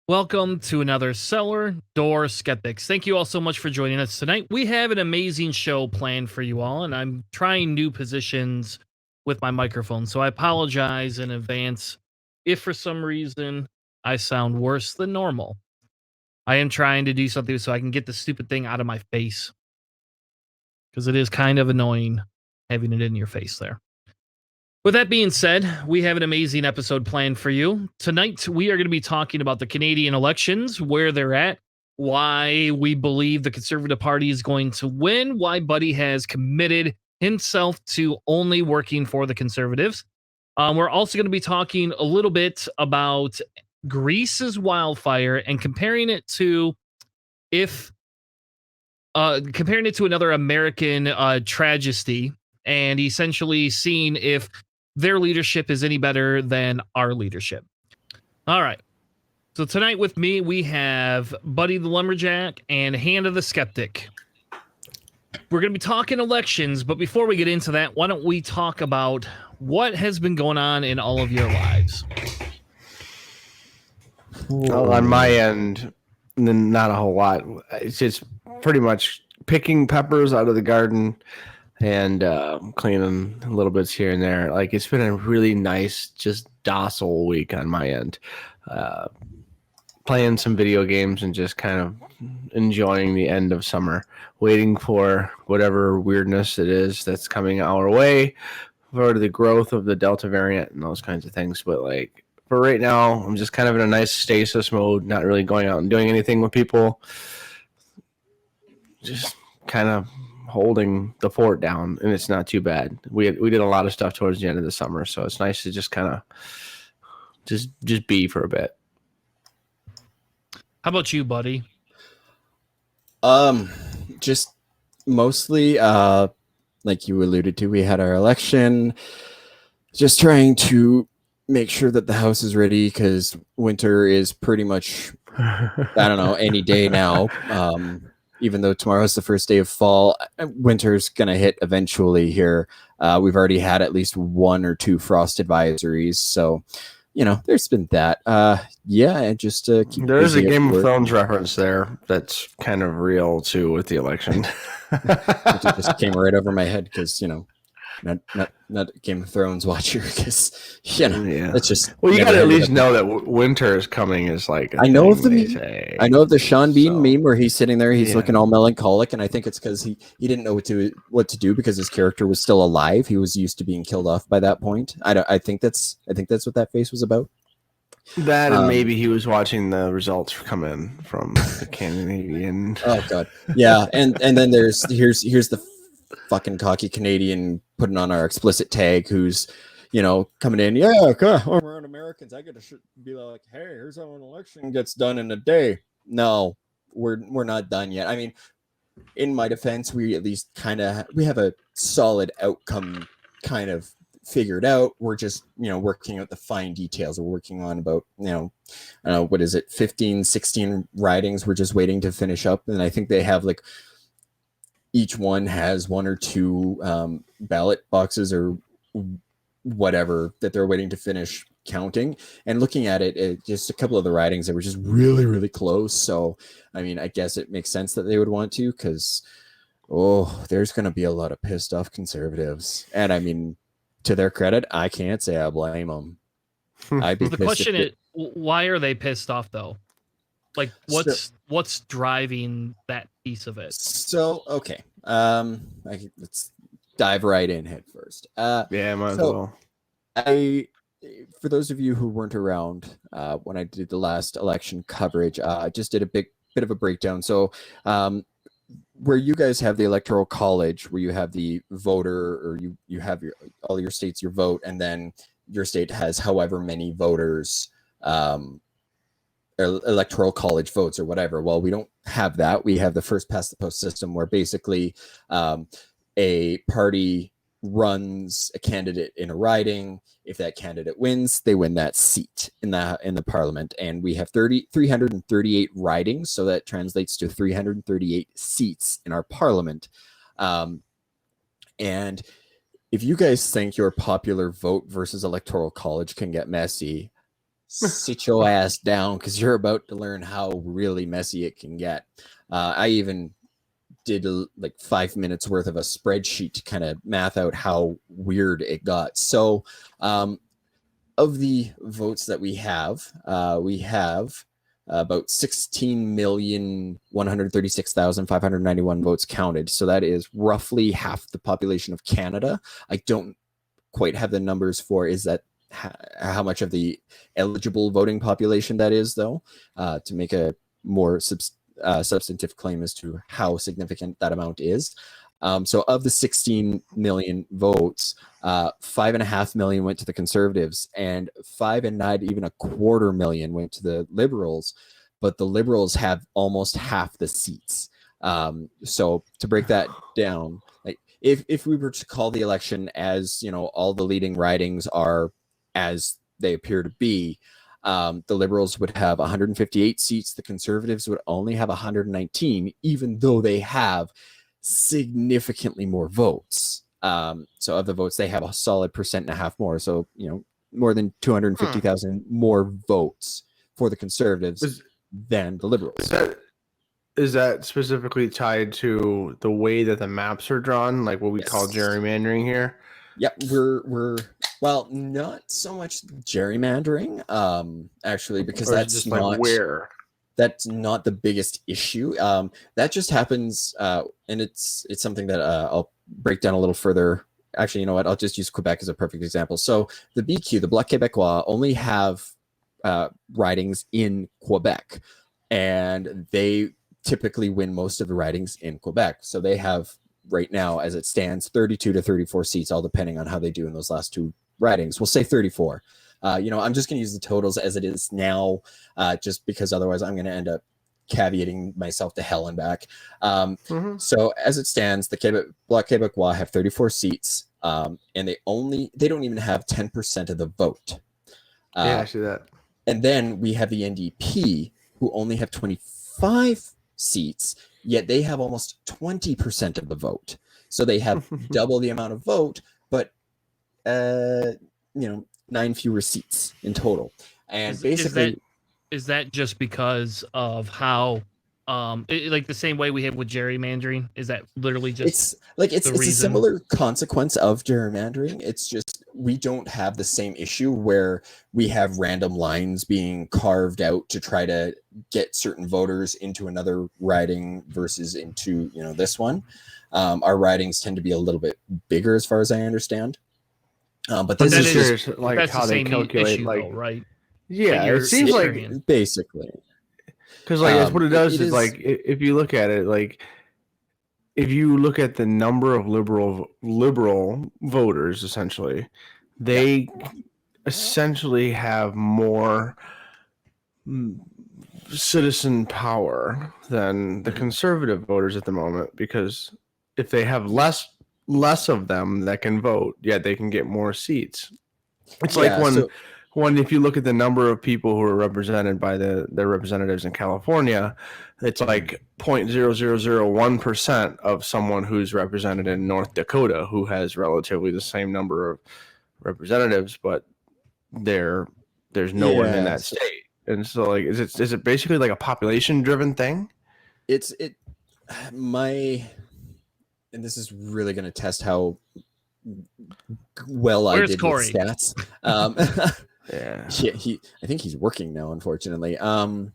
Welcome to another Cellar Door Skeptics. Thank you all so much for joining us tonight. We have an amazing show planned for you all, and I'm trying new positions with my microphone, so I apologize in advance if for some reason I sound worse than normal. I am trying to do something so I can get the stupid thing out of my face, because it is kind of annoying having it in your face there. With that being said, we have an amazing episode planned for you. Tonight, we are going to be talking about the Canadian elections, where they're at, why we believe the Conservative Party is going to win, why Buddy has committed himself to only working for the Conservatives. We're also going to be talking a little bit about Greece's wildfire and comparing it to another American tragedy, and essentially seeing if their leadership is any better than our leadership. All right. So tonight with me, we have Buddy the Lumberjack and Hanna the Skeptic. We're going to be talking elections, but before we get into that, why don't we talk about what has been going on in all of your lives? Well, on my end, not a whole lot. It's just pretty much picking peppers out of the garden and cleaning little bits here and there. Like, it's been a really nice, just docile week on my end. Playing some video games and just kind of enjoying the end of summer, waiting for whatever weirdness it is that's coming our way for the growth of the Delta variant and those kinds of things. But like, for right now, I'm just kind of in a nice stasis mode, not really going out and doing anything with people. Just kind of holding the fort down, and it's not too bad. We did a lot of stuff towards the end of the summer, so it's nice to just kind of just be for a bit. How about you, Buddy? Just mostly, like you alluded to, we had our election. Just trying to make sure that the house is ready because winter is pretty much, I don't know, any day now. Even though tomorrow's the first day of fall, winter's going to hit eventually here. We've already had at least 1 or 2 frost advisories. So, there's been that. And just keep There's a Game of Thrones reference there that's kind of real, too, with the election. It just came right over my head because, not a Game of Thrones watcher because it's just. Well, you got to at least know that winter is coming. Is like I know of the meme. I know of the Sean Bean meme where he's sitting there, he's looking all melancholic, and I think it's because he didn't know what to do because his character was still alive. He was used to being killed off by that point. I think that's what that face was about. That and maybe he was watching the results come in from the Canadian. Oh God, yeah, and then here's the fucking cocky Canadian putting on our explicit tag who's coming in, we're Americans, I get to be like, hey, here's how an election gets done in a day. No, we're not done yet. I mean, in my defense, we at least we have a solid outcome kind of figured out. We're just working out the fine details. We're working on about what is it, 15 16 ridings we're just waiting to finish up, and I think they have like each one has 1 or 2 ballot boxes or whatever that they're waiting to finish counting. And looking at it, just a couple of the ridings that were just really, really close. So, I mean, I guess it makes sense that they would want to because, there's going to be a lot of pissed off conservatives. And I mean, to their credit, I can't say I blame them. The question is, why are they pissed off though? Like, what's driving that piece of it? So, okay. Let's dive right in head first. Might as well. For those of you who weren't around when I did the last election coverage, I just did a bit of a breakdown. So, where you guys have the electoral college, where you have the voter, or you have all your states, your vote, and then your state has however many voters, electoral college votes or whatever. Well, we don't have that. We have the first past the post system where basically a party runs a candidate in a riding. If that candidate wins, they win that seat in the parliament. And we have 338 ridings, so that translates to 338 seats in our parliament. And if you guys think your popular vote versus electoral college can get messy, sit your ass down because you're about to learn how really messy it can get. I even did like 5 minutes worth of a spreadsheet to kind of math out how weird it got. So of the votes that we have about 16,136,591 votes counted. So that is roughly half the population of Canada. I don't quite have the numbers for is that how much of the eligible voting population that is, though, to make a more substantive claim as to how significant that amount is. So of the 16 million votes, 5.5 million went to the Conservatives, and 5.25 million went to the Liberals. But the Liberals have almost half the seats. So to break that down, like if we were to call the election as, you know, all the leading ridings are as they appear to be, the Liberals would have 158 seats. The Conservatives would only have 119, even though they have significantly more votes. So of the votes, they have a solid 1.5% more. So, you know, more than 250,000 more votes for the Conservatives than the Liberals. Is that specifically tied to the way that the maps are drawn, like what we call gerrymandering here? Yep, we're well, not so much gerrymandering, actually, because that's just not like where. That's not the biggest issue. That just happens, and it's something that I'll break down a little further. Actually, you know what? I'll just use Quebec as a perfect example. So the BQ, the Bloc Québécois, only have ridings in Quebec, and they typically win most of the ridings in Quebec. So they have right now, as it stands, 32 to 34 seats, all depending on how they do in those last two ridings. We'll say 34. You know, I'm just going to use the totals as it is now, just because otherwise I'm going to end up caveating myself to hell and back. So as it stands, the Bloc Québécois have 34 seats, and they don't even have 10% of the vote. Yeah, I see that. And then we have the NDP, who only have 25 seats, yet they have almost 20% of the vote. So they have double the amount of vote, but you know, 9 fewer seats in total. And basically, is that just because of how like the same way we have with gerrymandering? Is that literally just it's a similar consequence of gerrymandering? It's just we don't have the same issue where we have random lines being carved out to try to get certain voters into another riding versus into, you know, this one. Our ridings tend to be a little bit bigger, as far as I understand. But this is just like how they calculate, issue, like, though, right? Yeah, it seems like basically, because like that's what it does. Is like if you look at it, like if you look at the number of liberal voters, essentially, they essentially have more citizen power than the conservative voters at the moment, because if they have less of them that can vote, yet they can get more seats. It's like when if you look at the number of people who are represented by their representatives in California, it's like 0.0001% of someone who's represented in North Dakota, who has relatively the same number of representatives, but there's no one in that state. And so, like, is it basically like a population driven thing? And this is really going to test how well Where's I did Corey? with stats. I think he's working now, unfortunately. So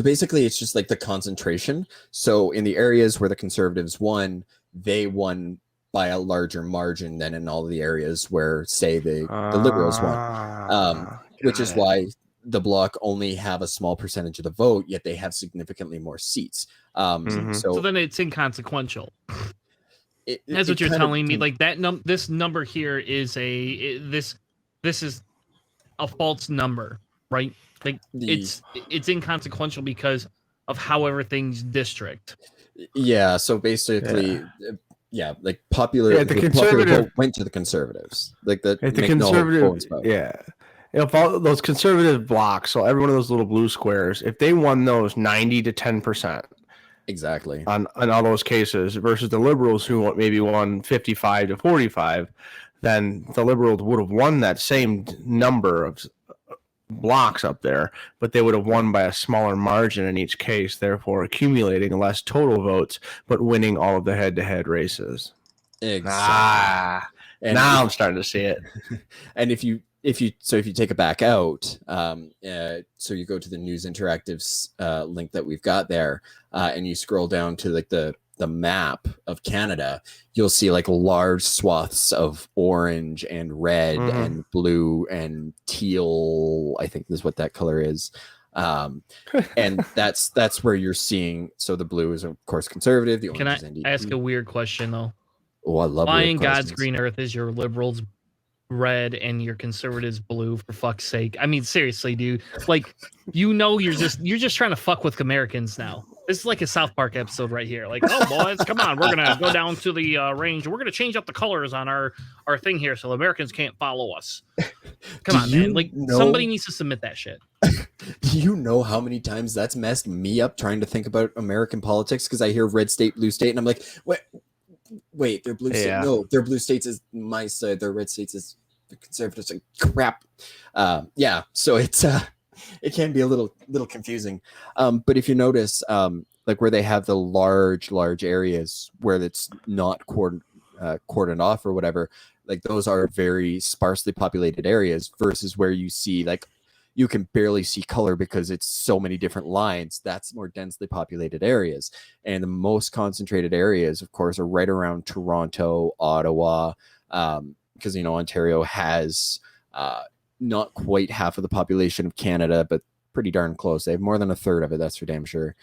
basically, it's just like the concentration. So in the areas where the Conservatives won, they won by a larger margin than in all the areas where, say, the Liberals won. Which is why the Bloc only have a small percentage of the vote, yet they have significally more seats. So then it's inconsequential. That's what you're telling me. Like that this number here is this is a false number, right? Like it's inconsequential because of how everything's district. Yeah. So basically, like popular vote went to the Conservatives. Like the conservative, If all those conservative blocks, so every one of those little blue squares, if they won those 90 to 10%. Exactly. On all those cases versus the Liberals who maybe won 55 to 45, then the Liberals would have won that same number of blocks up there, but they would have won by a smaller margin in each case, therefore accumulating less total votes, but winning all of the head-to-head races. Exactly. And now I'm starting to see it. And if you take it back out, so you go to the News Interactive's link that we've got there, and you scroll down to like the map of Canada, you'll see like large swaths of orange and red and blue and teal. I think is what that color is. And that's where you're seeing. So the blue is of course conservative. The orange is NDP. Ask a weird question though? Oh, I love. Why in God's green earth is your liberals red and your conservatives blue, for fuck's sake? I mean, seriously, dude. Like, you're just trying to fuck with Americans now. This is like a South Park episode right here. Like, oh boys, come on, we're gonna go down to the range. We're gonna change up the colors on our thing here so Americans can't follow us. Come on, man. Like, somebody needs to submit that shit. Do you know how many times that's messed me up trying to think about American politics? Because I hear red state, blue state, and I'm like, wait, they're blue state. No, their blue states is my side. Their red states is the conservatives. Like, crap. So it's it can be a little confusing. But if you notice, like where they have the large areas where it's not cordoned off or whatever, like those are very sparsely populated areas versus where you see like you can barely see color because it's so many different lines. That's more densely populated areas. And the most concentrated areas, of course, are right around Toronto, Ottawa, because, Ontario has not quite half of the population of Canada, but pretty darn close. They have more than a third of it. That's for damn sure.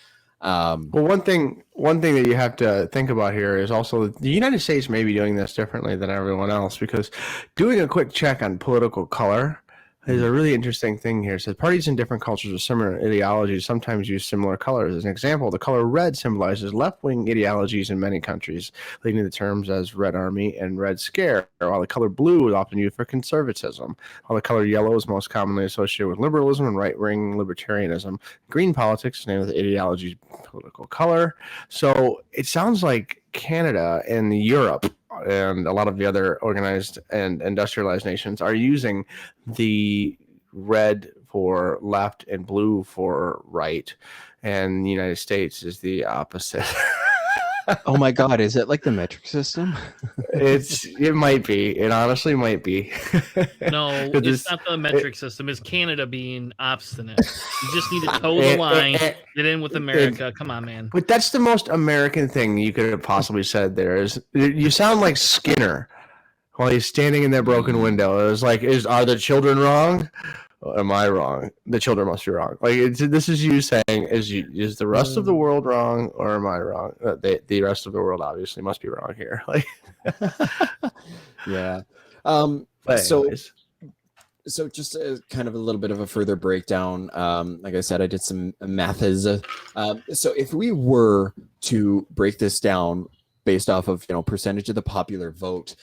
Well, one thing that you have to think about here is also the United States may be doing this differently than everyone else, because doing a quick check on political color is a really interesting thing here. It says parties in different cultures with similar ideologies sometimes use similar colors. As an example, the color red symbolizes left-wing ideologies in many countries, leading to terms as Red Army and Red Scare, while the color blue is often used for conservatism, while the color yellow is most commonly associated with liberalism and right-wing libertarianism. Green politics is named with the ideology's political color. So it sounds like Canada and Europe and a lot of the other organized and industrialized nations are using the red for left and blue for right, and the United States is the opposite. Oh my God, is it like the metric system? It might be. It honestly might be. No, it's not the metric system. It's Canada being obstinate. You just need to toe the line, get in with America. Come on, man. But that's the most American thing you could have possibly said there. Is you sound like Skinner while he's standing in that broken window. It was like, are the children wrong? Or am I wrong? The children must be wrong. Like, this is you saying, is the rest of the world wrong, or am I wrong? The rest of the world obviously must be wrong here. Like, yeah. So just kind of a little bit of a further breakdown. Like I said, I did some maths. So if we were to break this down based off of percentage of the popular vote,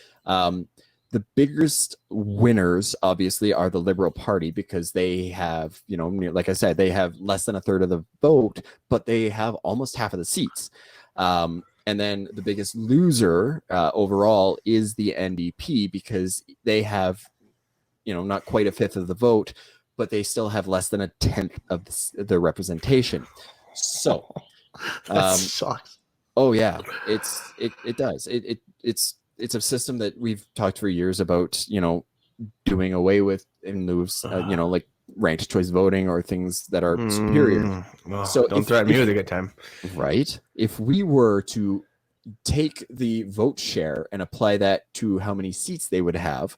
the biggest winners obviously are the Liberal Party, because they have, like I said, they have less than a third of the vote, but they have almost half of the seats. And then the biggest loser overall is the NDP, because they have, not quite a fifth of the vote, but they still have less than a tenth of the representation. So that sucks. Oh yeah, it does. It's a system that we've talked for years about, doing away with in lieu of, like ranked choice voting or things that are superior. Oh, so don't threaten me with a good time. Right. If we were to take the vote share and apply that to how many seats they would have,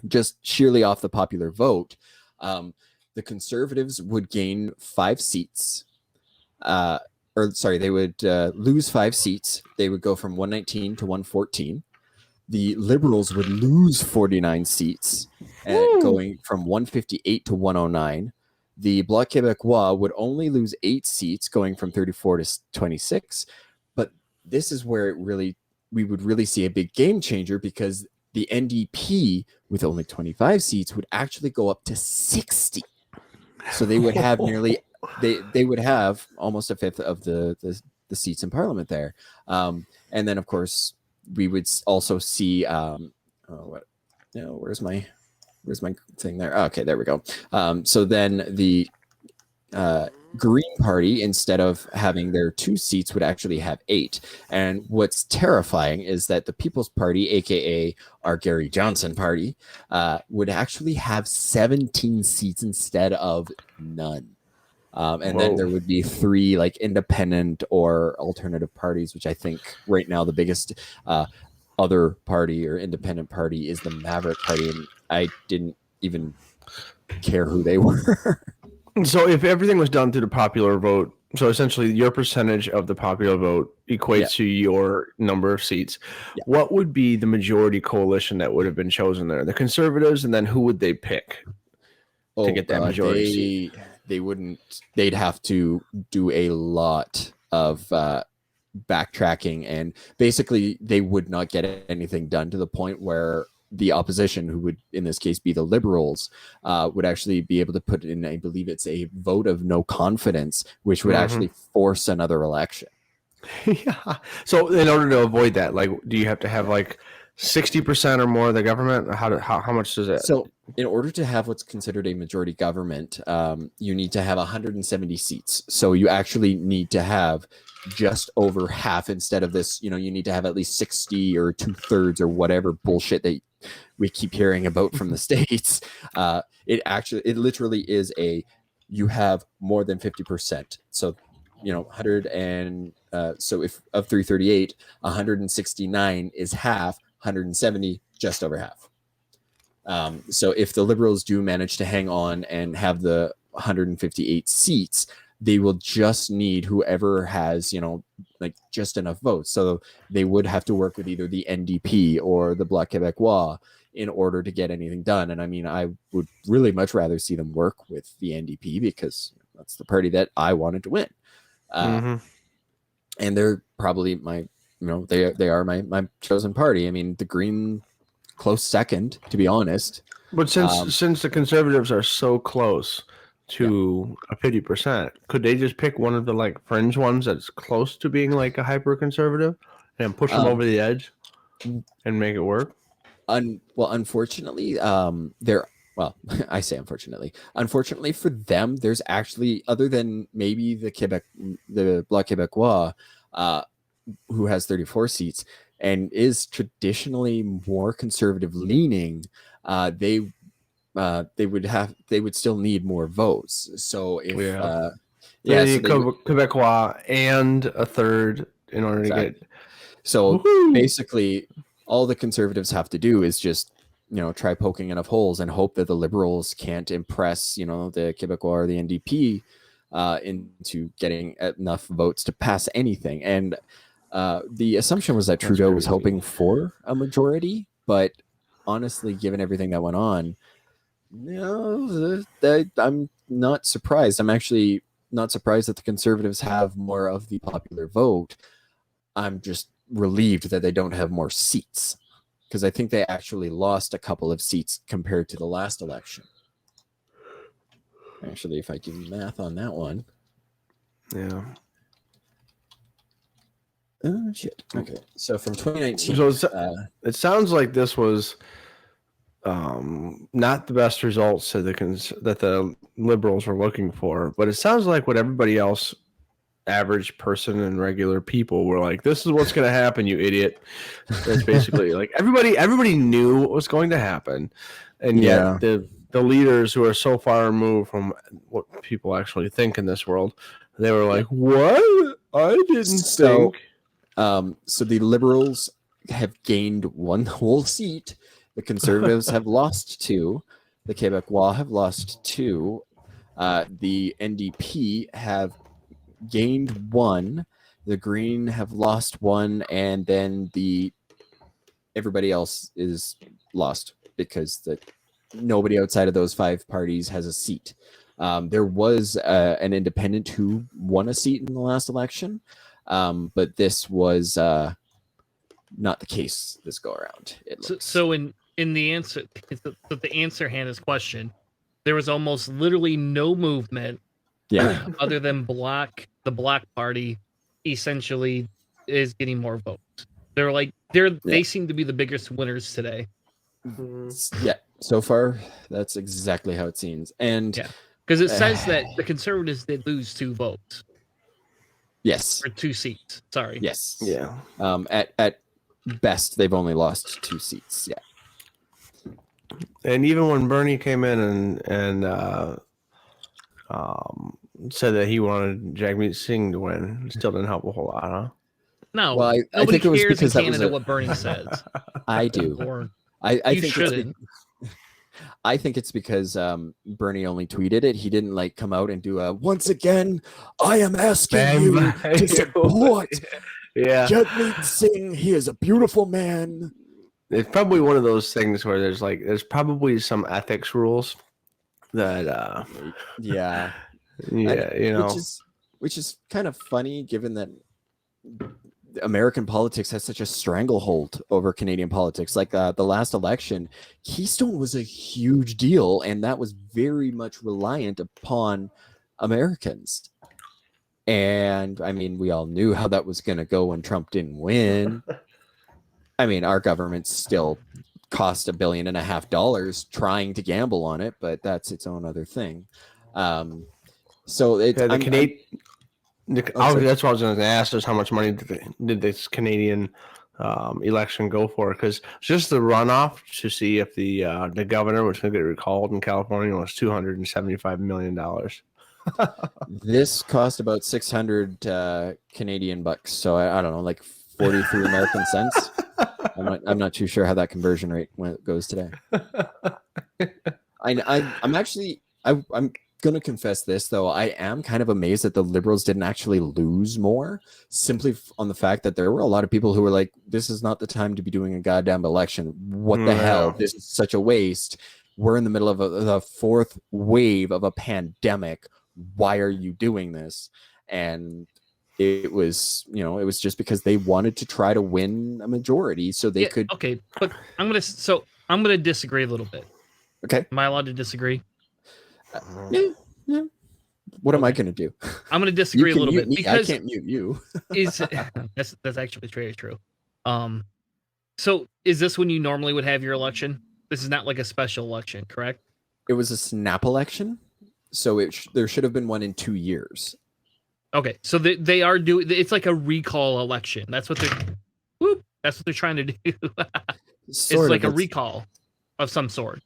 just sheerly off the popular vote, the Conservatives would gain 5 seats. They would lose 5 seats. They would go from 119 to 114. The Liberals would lose 49 seats, going from 158 to 109. The Bloc Québécois would only lose 8 seats, going from 34 to 26. But this is where we would really see a big game changer, because the NDP, with only 25 seats, would actually go up to 60. So they would have they would have almost a fifth of the seats in Parliament there. And then, of course, we would also see where's my where's my thing there? Okay, there we go. So then the Green Party, instead of having their 2 seats, would actually have 8. And what's terrifying is that the People's Party, aka our Gary Johnson Party, would actually have 17 seats instead of none. And then there would be 3 like independent or alternative parties, which I think right now the biggest other party or independent party is the Maverick Party, and I didn't even care who they were. So if everything was done through the popular vote, so essentially your percentage of the popular vote equates to your number of seats, what would be the majority coalition that would have been chosen there? The Conservatives, and then who would they pick to get that majority seat? They'd have to do a lot of backtracking, and basically they would not get anything done to the point where the opposition, who would in this case be the Liberals, would actually be able to put in, I believe it's a vote of no confidence, which would actually force another election. Yeah. So in order to avoid that, like, do you have to have like 60% or more of the government? How much does it? So in order to have what's considered a majority government, you need to have 170 seats. So you actually need to have just over half instead of this, you need to have at least 60 or 2/3 or whatever bullshit that we keep hearing about from the States. It literally is you have more than 50%. So, 100 and so if of 338, 169 is half, 170 just over half. So if the Liberals do manage to hang on and have the 158 seats, they will just need whoever has, like just enough votes. So they would have to work with either the NDP or the Bloc Québécois in order to get anything done. And I mean, I would really much rather see them work with the NDP because that's the party that I wanted to win. And they're probably they are my chosen party. I mean, the Green close second, to be honest. But since the Conservatives are so close to a 50%, could they just pick one of the like fringe ones that's close to being like a hyper conservative and push them over the edge and make it work? Unfortunately, I say unfortunately for them, there's actually, other than maybe the Bloc Québécois, who has 34 seats and is traditionally more conservative leaning, they would still need more votes. So if they need Québécois and a third in order to get. So basically, all the Conservatives have to do is just try poking enough holes and hope that the Liberals can't impress the Québécois or the NDP into getting enough votes to pass anything. And the assumption was that Trudeau was hoping for a majority, but honestly, given everything that went on, I'm not surprised. I'm actually not surprised that the Conservatives have more of the popular vote. I'm just relieved that they don't have more seats, because I think they actually lost a couple of seats compared to the last election. Actually, if I do math on that one. Yeah. Oh, shit. Okay. So from 2019. So it sounds like this was not the best results that the Liberals were looking for, but it sounds like what everybody else, average person and regular people, were like, this is what's going to happen, you idiot. That's basically like everybody knew what was going to happen. And yet the leaders who are so far removed from what people actually think in this world, they were like, what? I didn't think. So the Liberals have gained 1 whole seat. The Conservatives have lost 2. The Québécois have lost 2. The NDP have gained 1. The Green have lost 1, and then everybody else is lost because nobody outside of those 5 parties has a seat. There was an independent who won a seat in the last election, but this was not the case this go around. So in the answer, the answer Hannah's question, there was almost literally no movement. Other than the Bloc Party essentially is getting more votes. They seem to be the biggest winners today. Yeah. So far, that's exactly how it seems. And Yeah. Because it says that the Conservatives did lose 2 votes. Yes. Or 2 seats. Sorry. Yes. Yeah. At best, they've only lost 2 seats. Yeah. And even when Bernie came in and said that he wanted Jagmeet Singh to win, it still didn't help a whole lot, huh? No, Well, I nobody think it was cares in because that was Canada what Bernie says. I do. Or I you think shouldn't. I think it's because Bernie only tweeted it. He didn't like come out and do a once again. I am asking you to support Jagmeet Singh. He is a beautiful man. It's probably one of those things where there's probably some ethics rules that Yeah, you know, which is kind of funny given that American politics has such a stranglehold over Canadian politics. Like the last election, Keystone was a huge deal, and that was very much reliant upon Americans. And I mean, we all knew how that was going to go when Trump didn't win. I mean, our government still cost $1.5 billion trying to gamble on it, but that's its own other thing. So it's that's what I was going to ask, is how much money did this Canadian election go for? Because just the runoff to see if the governor was going to get recalled in California was $275 million. This cost about 600 Canadian bucks, so I don't know, like 43 American cents. I'm not too sure how that conversion rate goes today. I'm gonna confess this though. I am kind of amazed that the Liberals didn't actually lose more, simply on the fact that there were a lot of people who were like, "This is not the time to be doing a goddamn election. What the hell? This is such a waste. We're in the middle of the 4th wave of a pandemic. Why are you doing this?" And it was just because they wanted to try to win a majority so they could. Okay, but I'm gonna disagree a little bit. Okay, am I allowed to disagree? Yeah. What am I going to do? I'm going to disagree a little bit because I can't mute you. That's actually very true. So is this when you normally would have your election? This is not like a special election, correct? It was a snap election, so there should have been one in 2 years. Okay, so they are doing. It's like a recall election. That's what they're trying to do. It's like a recall of some sort.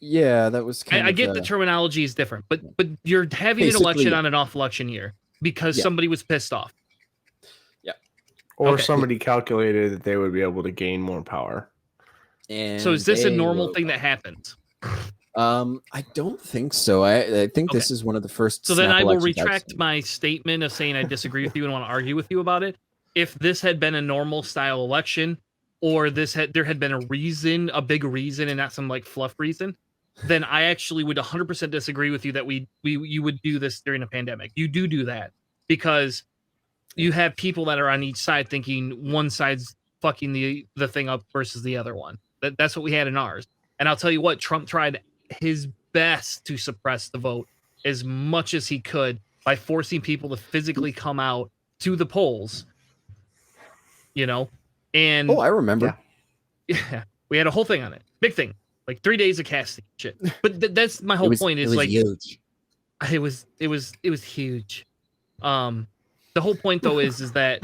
Yeah, that was kind of... I get the terminology is different, but you're having an election on an off election year because somebody was pissed off. Yeah. Or somebody calculated that they would be able to gain more power. And so is this a normal thing that happens? I don't think so. I think this is one of the first. So then I will retract my statement of saying I disagree with you and want to argue with you about it. If this had been a normal style election, or there had been a big reason and not some like fluff reason, then I actually would 100% disagree with you that you would do this during a pandemic. You do that because you have people that are on each side thinking one side's fucking the thing up versus the other one. That's what we had in ours. And I'll tell you what, Trump tried his best to suppress the vote as much as he could by forcing people to physically come out to the polls. And I remember. Yeah, we had a whole thing on it. Big thing. Like 3 days of casting shit. But that's my whole point. Is like huge. It was huge. The whole point though is that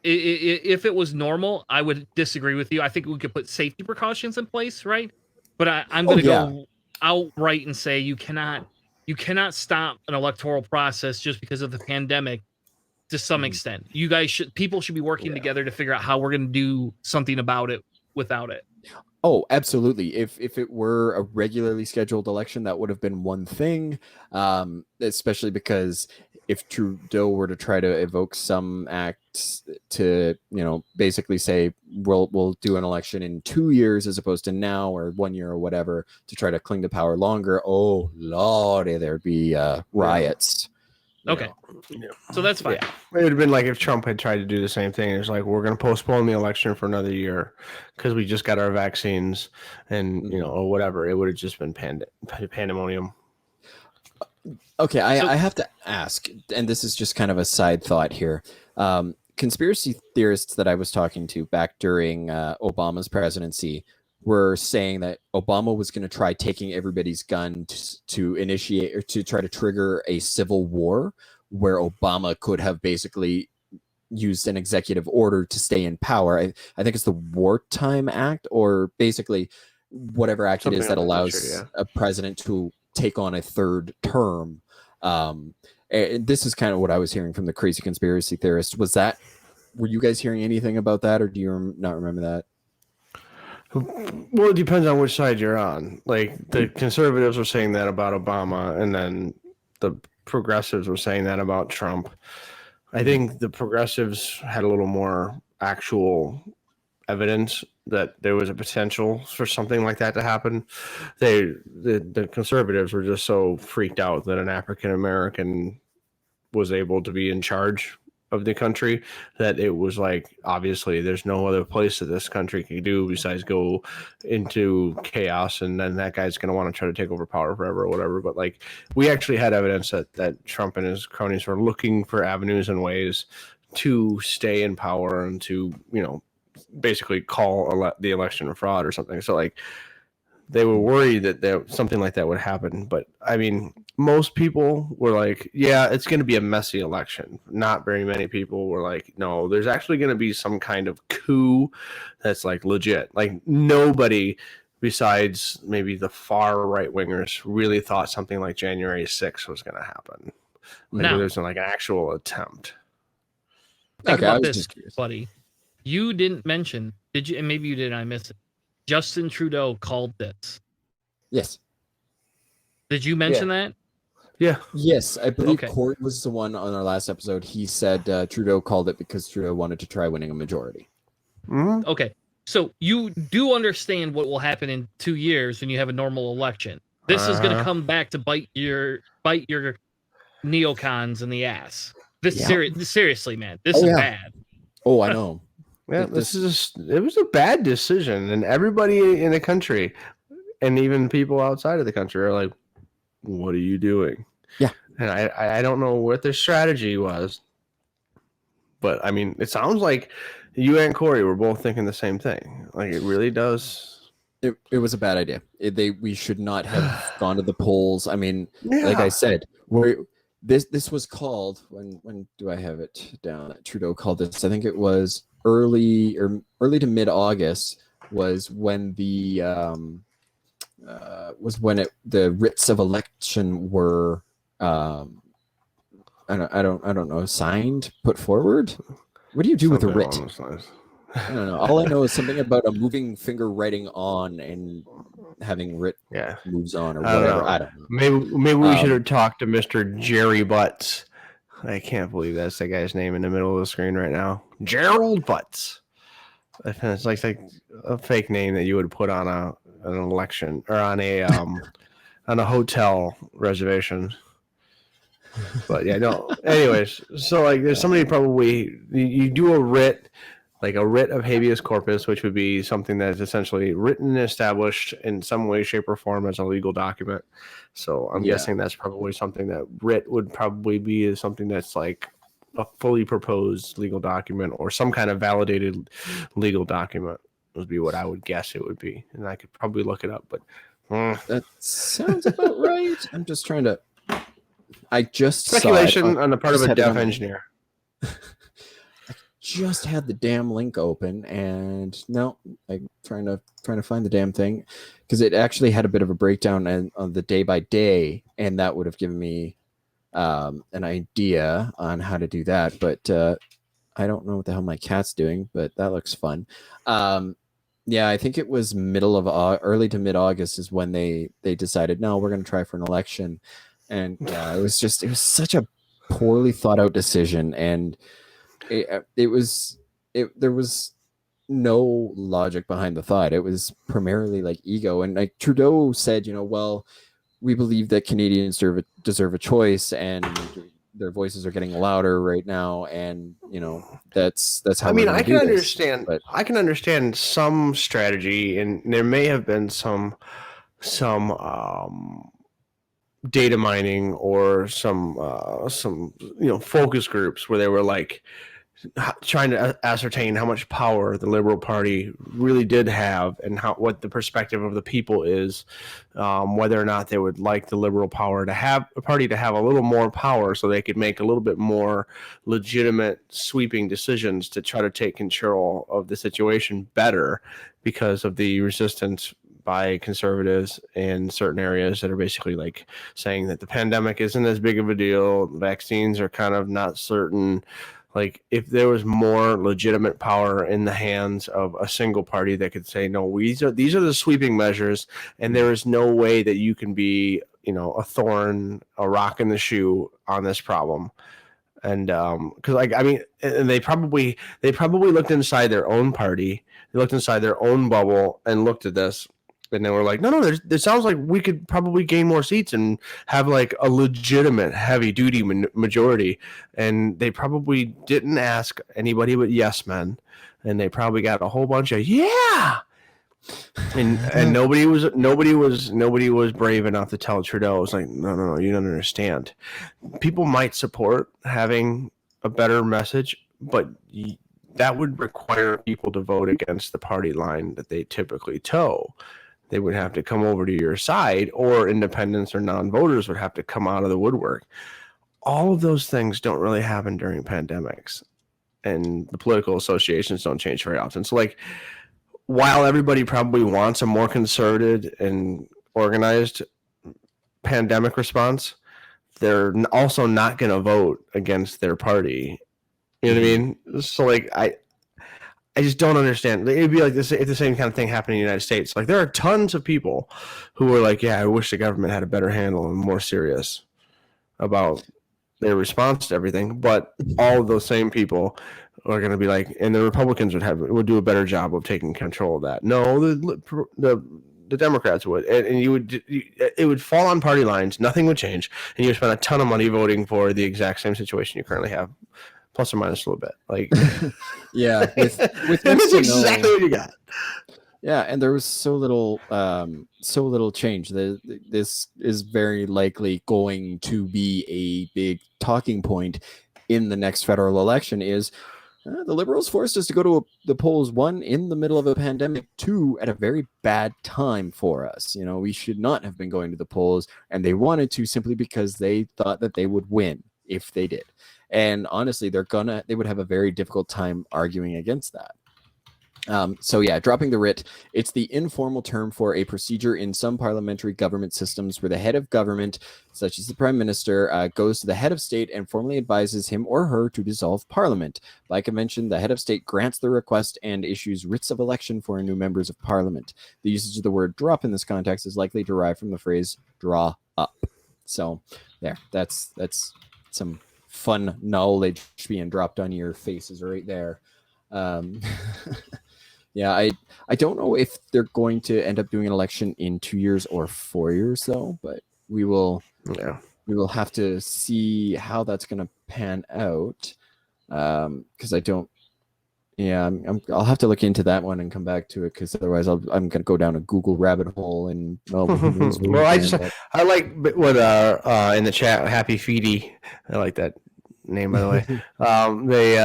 if it was normal, I would disagree with you. I think we could put safety precautions in place, right? But I'm going to go outright and say you cannot stop an electoral process just because of the pandemic. To some extent, people should be working together to figure out how we're going to do something about it without it. Oh, absolutely. If it were a regularly scheduled election, that would have been one thing, especially because if Trudeau were to try to evoke some act to, basically say, we'll do an election in 2 years as opposed to now or 1 year or whatever to try to cling to power longer. Oh, Lordy, there'd be riots. Okay. So that's fine. Yeah. It would have been like if Trump had tried to do the same thing. It's like, we're going to postpone the election for another year because we just got our vaccines and, or whatever. It would have just been pandemonium. Okay. I have to ask, and this is just kind of a side thought here. Conspiracy theorists that I was talking to back during Obama's presidency were saying that Obama was going to try taking everybody's gun to initiate or to try to trigger a civil war where Obama could have basically used an executive order to stay in power. I think it's the Wartime Act, or basically whatever act it is that allows a president to take on a third term. And this is kind of what I was hearing from the crazy conspiracy theorist. Were you guys hearing anything about that, or do you not remember that? Well, it depends on which side you're on. Like, the conservatives were saying that about Obama, and then the progressives were saying that about Trump. I think the progressives had a little more actual evidence that there was a potential for something like that to happen. The conservatives were just so freaked out that an African American was able to be in charge of the country that it was like, obviously there's no other place that this country can do besides go into chaos, and then that guy's going to want to try to take over power forever or whatever. But like, we actually had evidence that Trump and his cronies were looking for avenues and ways to stay in power and to, you know, basically call the election a fraud or something. So like, they were worried that something like that would happen. But I mean, most people were like, yeah, it's going to be a messy election. Not very many people were like, no, there's actually going to be some kind of coup that's like legit. Like, nobody besides maybe the far right wingers really thought something like January 6th was going to happen. Like, there's like an actual attempt. Think about this, buddy. You didn't mention, did you? And maybe you did, I missed it. Justin Trudeau called this. Yes. Did you mention that? Yeah. Yes, I believe Court was the one on our last episode. He said Trudeau called it because Trudeau wanted to try winning a majority. Mm-hmm. Okay. So you do understand what will happen in 2 years when you have a normal election. This is going to come back to bite your neocons in the ass. Seriously, man. This is bad. Oh, I know. Yeah, it was a bad decision, and everybody in the country, and even people outside of the country, are like, "What are you doing?" Yeah, and I don't know what their strategy was, but I mean, it sounds like you and Corey were both thinking the same thing. Like, it really does. It was a bad idea. We should not have gone to the polls. I mean, like I said, this was called, when do I have it down? Trudeau called this. I think it was early to mid-August was when the writs of election were I don't know, signed, put forward. What do you do with a writ? I don't know. All I know is something about a moving finger writing on and having writ moves on or whatever. I don't know. Maybe we should have talked to Mr. Jerry Butts. I can't believe that's the guy's name in the middle of the screen right now. Gerald Butts. It's like a fake name that you would put on an election or on a hotel reservation. But yeah, no. Anyways, so like, there's somebody probably, you do a writ, like a writ of habeas corpus, which would be something that is essentially written and established in some way, shape, or form as a legal document. So I'm guessing that's probably something that writ would probably be something that's like a fully proposed legal document or some kind of validated legal document would be what I would guess it would be. And I could probably look it up, but that sounds about right. I'm just trying to. I just speculation on the part of a deaf engineer. Just had the damn link open, and no, I'm trying to find the damn thing because it actually had a bit of a breakdown on the day by day, and that would have given me an idea on how to do that. But I don't know what the hell my cat's doing, but that looks fun. Yeah, I think it was early to mid-August is when they decided, no, we're going to try for an election, and yeah, it was such a poorly thought out decision, and there was no logic behind the thought. It was primarily like ego. And like Trudeau said, well, we believe that Canadians deserve a choice, and their voices are getting louder right now. And that's how. I mean, I can understand. I can understand some strategy, and there may have been some data mining or some focus groups where they were like trying to ascertain how much power the Liberal Party really did have, and what the perspective of the people is, whether or not they would like the Liberal party to have a little more power, so they could make a little bit more legitimate, sweeping decisions to try to take control of the situation better, because of the resistance by conservatives in certain areas that are basically like saying that the pandemic isn't as big of a deal, vaccines are kind of not certain. Like, if there was more legitimate power in the hands of a single party that could say, no, these are the sweeping measures, and there is no way that you can be, a rock in the shoe on this problem. And because, like, I mean, and they probably looked inside their own party, they looked inside their own bubble and looked at this. And they were like, no, it sounds like we could probably gain more seats and have like a legitimate heavy duty majority. And they probably didn't ask anybody but yes men. And they probably got a whole bunch of, yeah. And nobody was brave enough to tell Trudeau. It was like, no, you don't understand. People might support having a better message, but that would require people to vote against the party line that they typically toe. They would have to come over to your side, or independents or non-voters would have to come out of the woodwork. All of those things don't really happen during pandemics, and the political associations don't change very often. So, like, while everybody probably wants a more concerted and organized pandemic response, they're also not going to vote against their party. You know what I mean? So, like, I just don't understand. It'd be like this if the same kind of thing happened in the United States. Like, there are tons of people who are like, yeah, I wish the government had a better handle and more serious about their response to everything. But all of those same people are going to be like, and the Republicans would do a better job of taking control of that. No, the Democrats would, and it would fall on party lines. Nothing would change, and you would spend a ton of money voting for the exact same situation you currently have, plus or minus a little bit. Like, yeah, with that's exactly what you got. Yeah, and there was so little change. This is very likely going to be a big talking point in the next federal election. Is the Liberals forced us to go to the polls, one, in the middle of a pandemic, two, at a very bad time for us. We should not have been going to the polls, and they wanted to simply because they thought that they would win if they did. And honestly, they would have a very difficult time arguing against that. So yeah, dropping the writ, it's the informal term for a procedure in some parliamentary government systems where the head of government, such as the prime minister, goes to the head of state and formally advises him or her to dissolve parliament. By convention, the head of state grants the request and issues writs of election for new members of parliament. The usage of the word drop in this context is likely derived from the phrase draw up. So there, that's some fun knowledge being dropped on your faces right there. Yeah, I don't know if they're going to end up doing an election in 2 years or 4 years, though. But we will have to see how that's going to pan out. Because I don't. Yeah, I'll have to look into that one and come back to it. Because otherwise, I'm going to go down a Google rabbit hole and. Well, I like what in the chat, Happy Feedy. I like that name, by the way.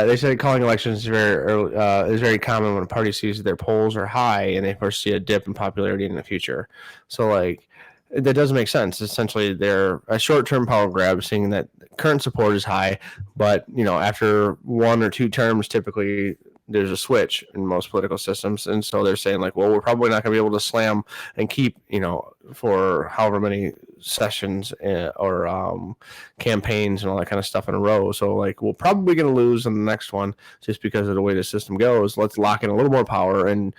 They said calling elections is very common when a party sees their polls are high and they foresee a dip in popularity in the future. So, like, that doesn't make sense. Essentially, they're a short-term power grab, seeing that current support is high, but after 1 or 2 terms, typically there's a switch in most political systems, and so they're saying, like, well, we're probably not going to be able to slam and keep for however many sessions or campaigns and all that kind of stuff in a row. So, like, we're probably going to lose in the next one just because of the way the system goes. Let's lock in a little more power and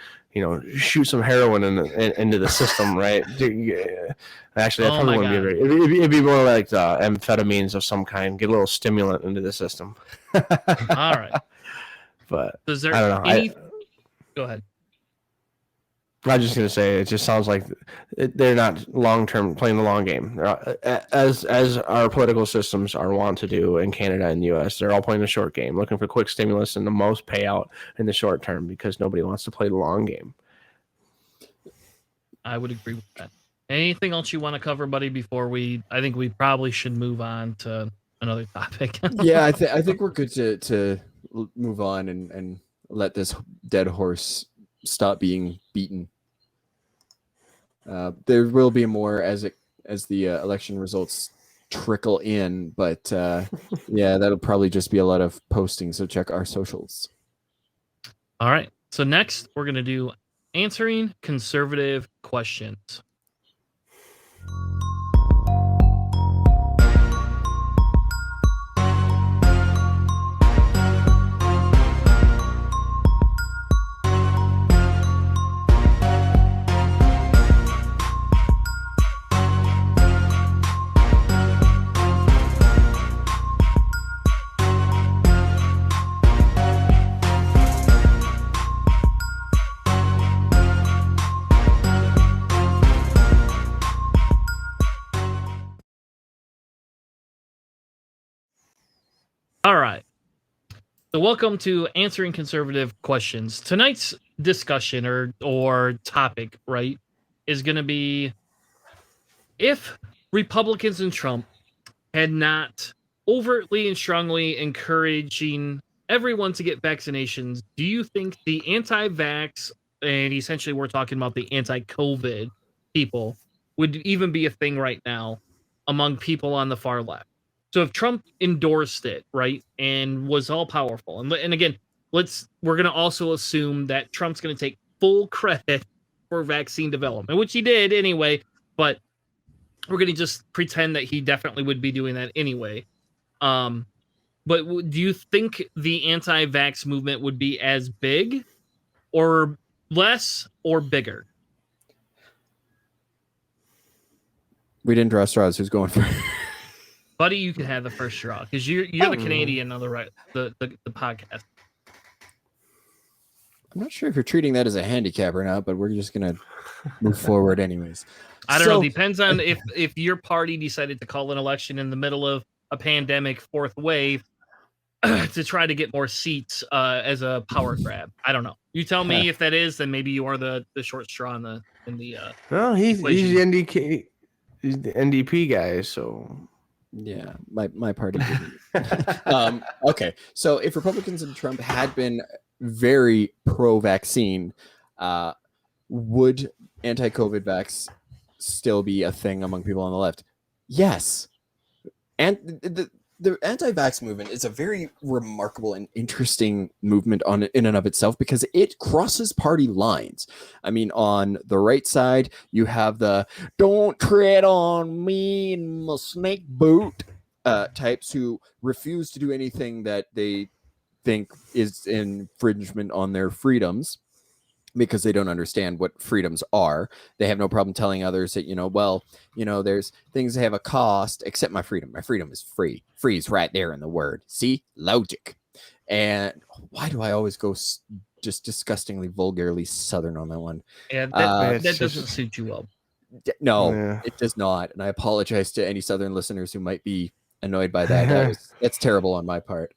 shoot some heroin into the system, right? Actually, that probably wouldn't be it'd be more like amphetamines of some kind. Get a little stimulant into the system. All right. But is there I don't know. Go ahead. I'm just going to say it just sounds like they're not long-term playing the long game. As our political systems are wont to do in Canada and the U.S., they're all playing the short game, looking for quick stimulus and the most payout in the short term because nobody wants to play the long game. I would agree with that. Anything else you want to cover, buddy, before I think we probably should move on to another topic. Yeah, I think we're good to move on and let this dead horse stop being beaten. There will be more as the election results trickle in, but yeah, that'll probably just be a lot of posting. So check our socials. All right. So next, we're going to do answering conservative questions. All right. So welcome to Answering Conservative Questions. Tonight's discussion or topic, right, is going to be if Republicans and Trump had not overtly and strongly encouraging everyone to get vaccinations, do you think the anti-vax, and essentially we're talking about the anti-COVID people, would even be a thing right now among people on the far left? So if Trump endorsed it, right, and was all powerful, and again, we're going to also assume that Trump's going to take full credit for vaccine development, which he did anyway, but we're going to just pretend that he definitely would be doing that anyway. But do you think the anti-vax movement would be as big or less or bigger? We didn't draw straws. Who's going first? Buddy, you can have the first straw because you're the Canadian on the podcast. I'm not sure if you're treating that as a handicap or not, but we're just gonna move forward anyways. I don't know. Depends on if your party decided to call an election in the middle of a pandemic fourth wave to try to get more seats as a power grab. I don't know. You tell me if that is, then maybe you are the short straw in the well, he's the NDK, he's the NDP guy, so yeah, my party didn't. Okay, so if Republicans and Trump had been very pro-vaccine, would anti-COVID vax still be a thing among people on the left? Yes. And the anti-vax movement is a very remarkable and interesting movement in and of itself because it crosses party lines. I mean, on the right side, you have the "don't tread on me in my snake boot" types who refuse to do anything that they think is infringement on their freedoms because they don't understand what freedoms are. They have no problem telling others that, there's things that have a cost, except my freedom. My freedom is free. Free is right there in the word. See? Logic. And why do I always go just disgustingly, vulgarly Southern on that one? Yeah, that doesn't suit you well. No, It does not. And I apologize to any Southern listeners who might be annoyed by that. That's terrible on my part.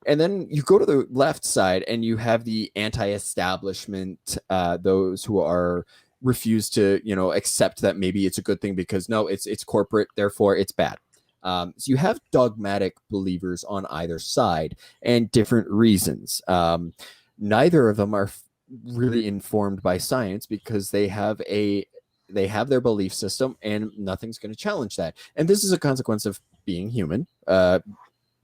And then you go to the left side and you have the anti-establishment, those who refuse to, accept that maybe it's a good thing because no, it's corporate, therefore it's bad. So you have dogmatic believers on either side and different reasons. Neither of them are really informed by science because they have their belief system and nothing's going to challenge that. And this is a consequence of being human.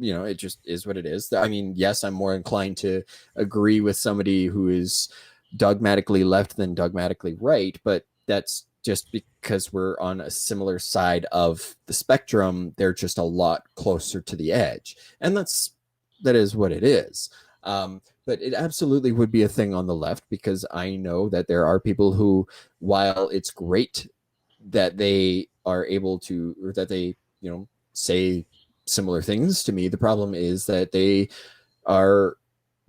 It just is what it is. I mean, yes, I'm more inclined to agree with somebody who is dogmatically left than dogmatically right, but that's just because we're on a similar side of the spectrum. They're just a lot closer to the edge, and that is what it is. But it absolutely would be a thing on the left because I know that there are people who, while it's great that they are able to, or that they, say similar things to me, the problem is that they are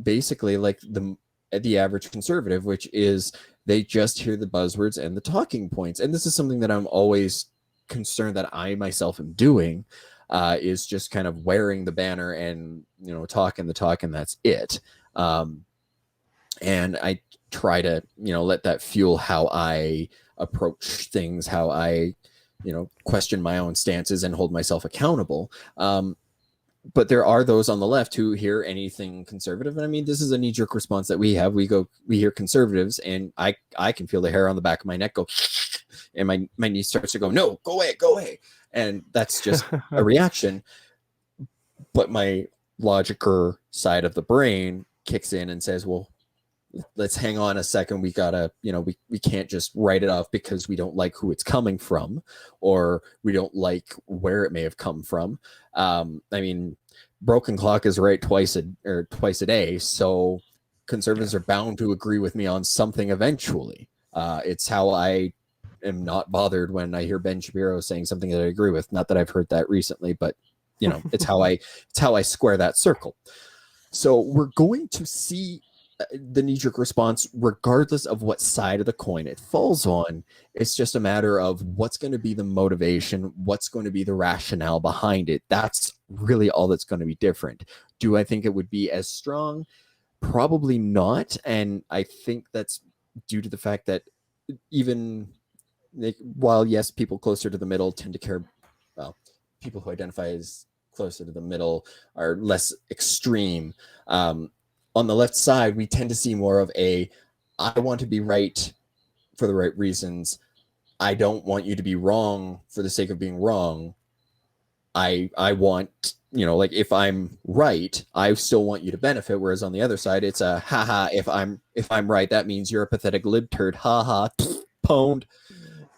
basically like the average conservative, which is they just hear the buzzwords and the talking points. And this is something that I'm always concerned that I myself am doing, is just kind of wearing the banner and talking the talk, and that's it. And I try to let that fuel how I approach things, how I question my own stances and hold myself accountable. but there are those on the left who hear anything conservative. And I mean, this is a knee-jerk response that we have. We hear conservatives, and I can feel the hair on the back of my neck go, and my knee starts to go, no, go away. And that's just a reaction. But my logicer side of the brain kicks in and says, well, let's hang on a second. We gotta, we can't just write it off because we don't like who it's coming from, or we don't like where it may have come from. I mean, broken clock is right twice a day. So conservatives are bound to agree with me on something eventually. It's how I am not bothered when I hear Ben Shapiro saying something that I agree with. Not that I've heard that recently, but it's how I square that circle. So we're going to see the knee-jerk response regardless of what side of the coin it falls on. It's just a matter of what's going to be the motivation, what's going to be the rationale behind it. That's really all that's going to be different. Do I think it would be as strong? Probably not. And I think that's due to the fact that even while yes, people closer to the middle tend to care, well, people who identify as closer to the middle are less extreme. On the left side, we tend to see more of I want to be right for the right reasons. I don't want you to be wrong for the sake of being wrong. I want, like if I'm right, I still want you to benefit. Whereas on the other side, it's a haha. If I'm right, that means you're a pathetic lib turd. Haha, pwned.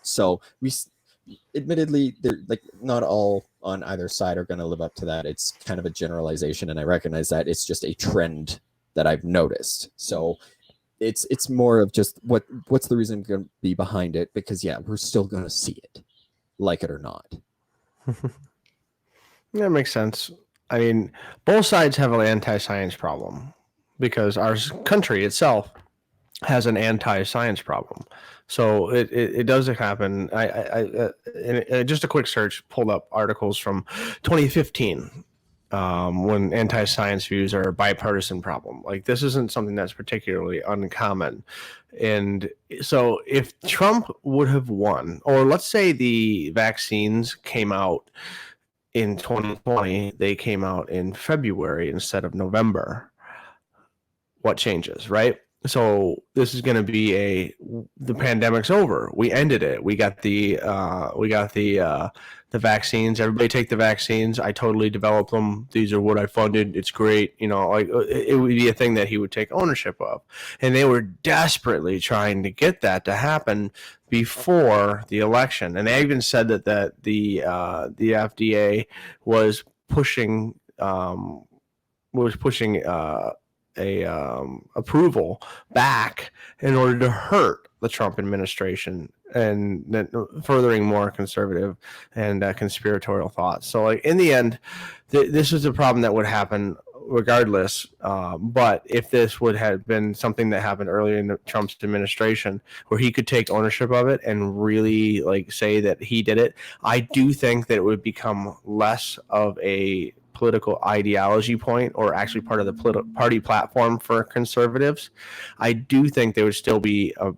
So admittedly, they're like not all on either side are going to live up to that. It's kind of a generalization, and I recognize that it's just a trend that I've noticed. So it's more of just what's the reason going to be behind it, because we're still going to see it, like it or not. That makes sense. I mean, both sides have an anti-science problem because our country itself has an anti-science problem. So it does happen. I just a quick search pulled up articles from 2015 when anti-science views are a bipartisan problem. Like, this isn't something that's particularly uncommon. And so if Trump would have won, or let's say the vaccines came out in 2020, they came out in February instead of November, what changes, right? So this is going to be the pandemic's over. We ended it. We got the vaccines. Everybody take the vaccines. I totally developed them. These are what I funded. It's great. Like it would be a thing that he would take ownership of. And they were desperately trying to get that to happen before the election. And they even said that the FDA was pushing approval back in order to hurt the Trump administration and then furthering more conservative and conspiratorial thoughts. So, like, in the end, this is a problem that would happen regardless. But if this would have been something that happened earlier in Trump's administration, where he could take ownership of it and really say that he did it, I do think that it would become less of a political ideology point, or actually part of the party platform for conservatives. I do think there would still be a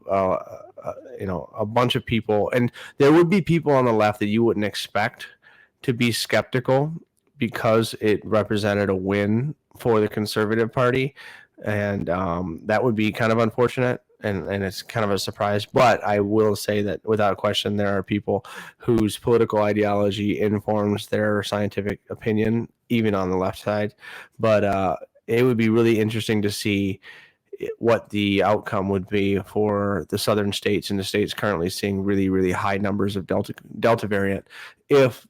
bunch of people, and there would be people on the left that you wouldn't expect to be skeptical because it represented a win for the Conservative Party, and that would be kind of unfortunate. And it's kind of a surprise, but I will say that without question, there are people whose political ideology informs their scientific opinion, even on the left side. But it would be really interesting to see what the outcome would be for the southern states and the states currently seeing really, really high numbers of Delta variant. If,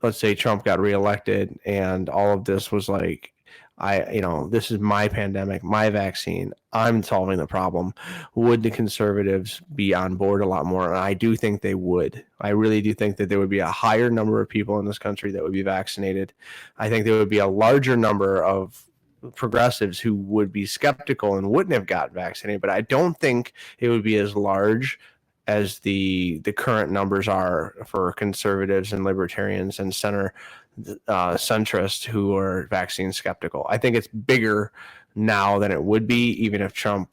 let's say, Trump got reelected and all of this was like, this is my pandemic, my vaccine, I'm solving the problem, would the conservatives be on board a lot more? And I do think they would. I really do think that there would be a higher number of people in this country that would be vaccinated. I think there would be a larger number of progressives who would be skeptical and wouldn't have got vaccinated, but I don't think it would be as large as the current numbers are for conservatives and libertarians and centrists who are vaccine skeptical. I think it's bigger now than it would be, even if Trump,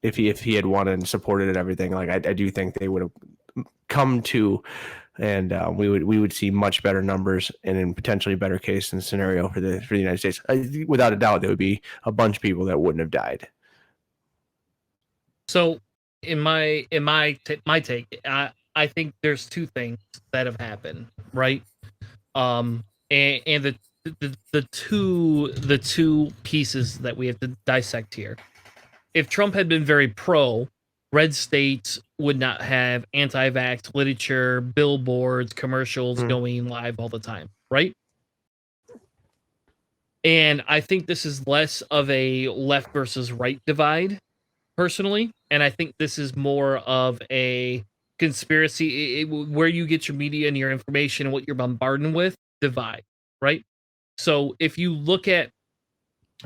if he had won and supported it, everything. Like, I do think they would have come to and we would see much better numbers and in potentially better case and scenario for the United States. Without a doubt, there would be a bunch of people that wouldn't have died. So, in my take, I think there's two things that have happened, right? And the two pieces that we have to dissect here. If Trump had been very pro, red states would not have anti-vax literature, billboards, commercials going live all the time, right? And I think this is less of a left versus right divide, personally. And I think this is more of a conspiracy, where you get your media and your information and what you're bombarding with divide, right? So if you look at